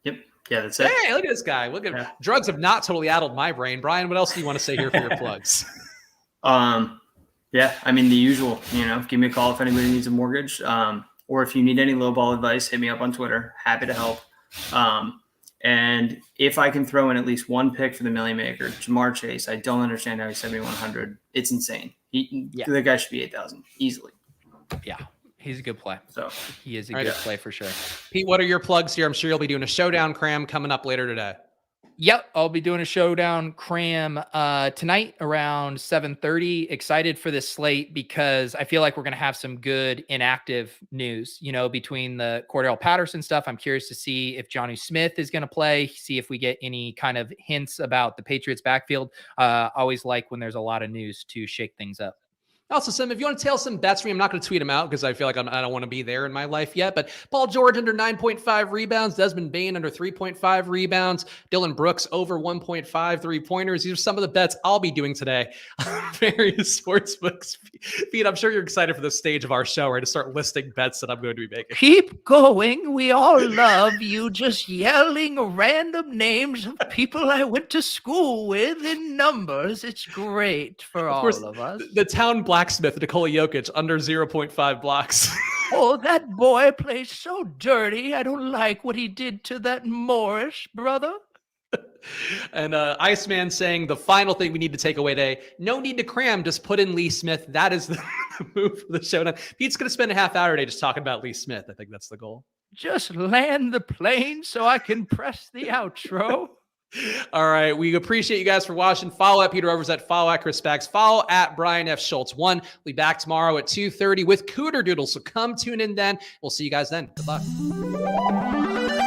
Yep. Yeah, that's it. Hey, look at this guy. Drugs have not totally addled my brain. Brian, what else do you want to say here for your plugs? Yeah, I mean, the usual, give me a call if anybody needs a mortgage, or if you need any lowball advice, hit me up on Twitter. Happy to help. And if I can throw in at least one pick for the Millie Maker, Jamar Chase, I don't understand how he's 7,100. It's insane. The guy should be 8,000 easily. Yeah, he's a good play. So he is a good play for sure. Pete, what are your plugs here? I'm sure you'll be doing a showdown cram coming up later today. Yep, I'll be doing a showdown cram tonight around 7:30. Excited for this slate because I feel like we're going to have some good inactive news, between the Cordell Patterson stuff. I'm curious to see if Johnny Smith is going to play, see if we get any kind of hints about the Patriots backfield. Always like when there's a lot of news to shake things up. Also, if you want to tail some bets for me, I'm not going to tweet them out because I feel like I don't want to be there in my life yet. But Paul George under 9.5 rebounds, Desmond Bain under 3.5 rebounds, Dylan Brooks over 1.5 3-pointers. These are some of the bets I'll be doing today on various sports books. Pete, I'm sure you're excited for this stage of our show, right? To start listing bets that I'm going to be making. Keep going. We all love you just yelling random names of people I went to school with in numbers. It's great for all of us. The town blacksmith, Nikola Jokic, under 0.5 blocks. Oh, that boy plays so dirty. I don't like what he did to that Morris brother. And Iceman saying the final thing we need to take away today, no need to cram, just put in Lee Smith. That is the move for the showdown. Pete's going to spend a half hour today just talking about Lee Smith. I think that's the goal. Just land the plane so I can press the outro. All right. We appreciate you guys for watching. Follow at Peter Overzet. Follow at Chris Spags. Follow at Brian F. Schultz 1. We'll be back tomorrow at 2:30 with Cooter Doodle. So come tune in then. We'll see you guys then. Good luck.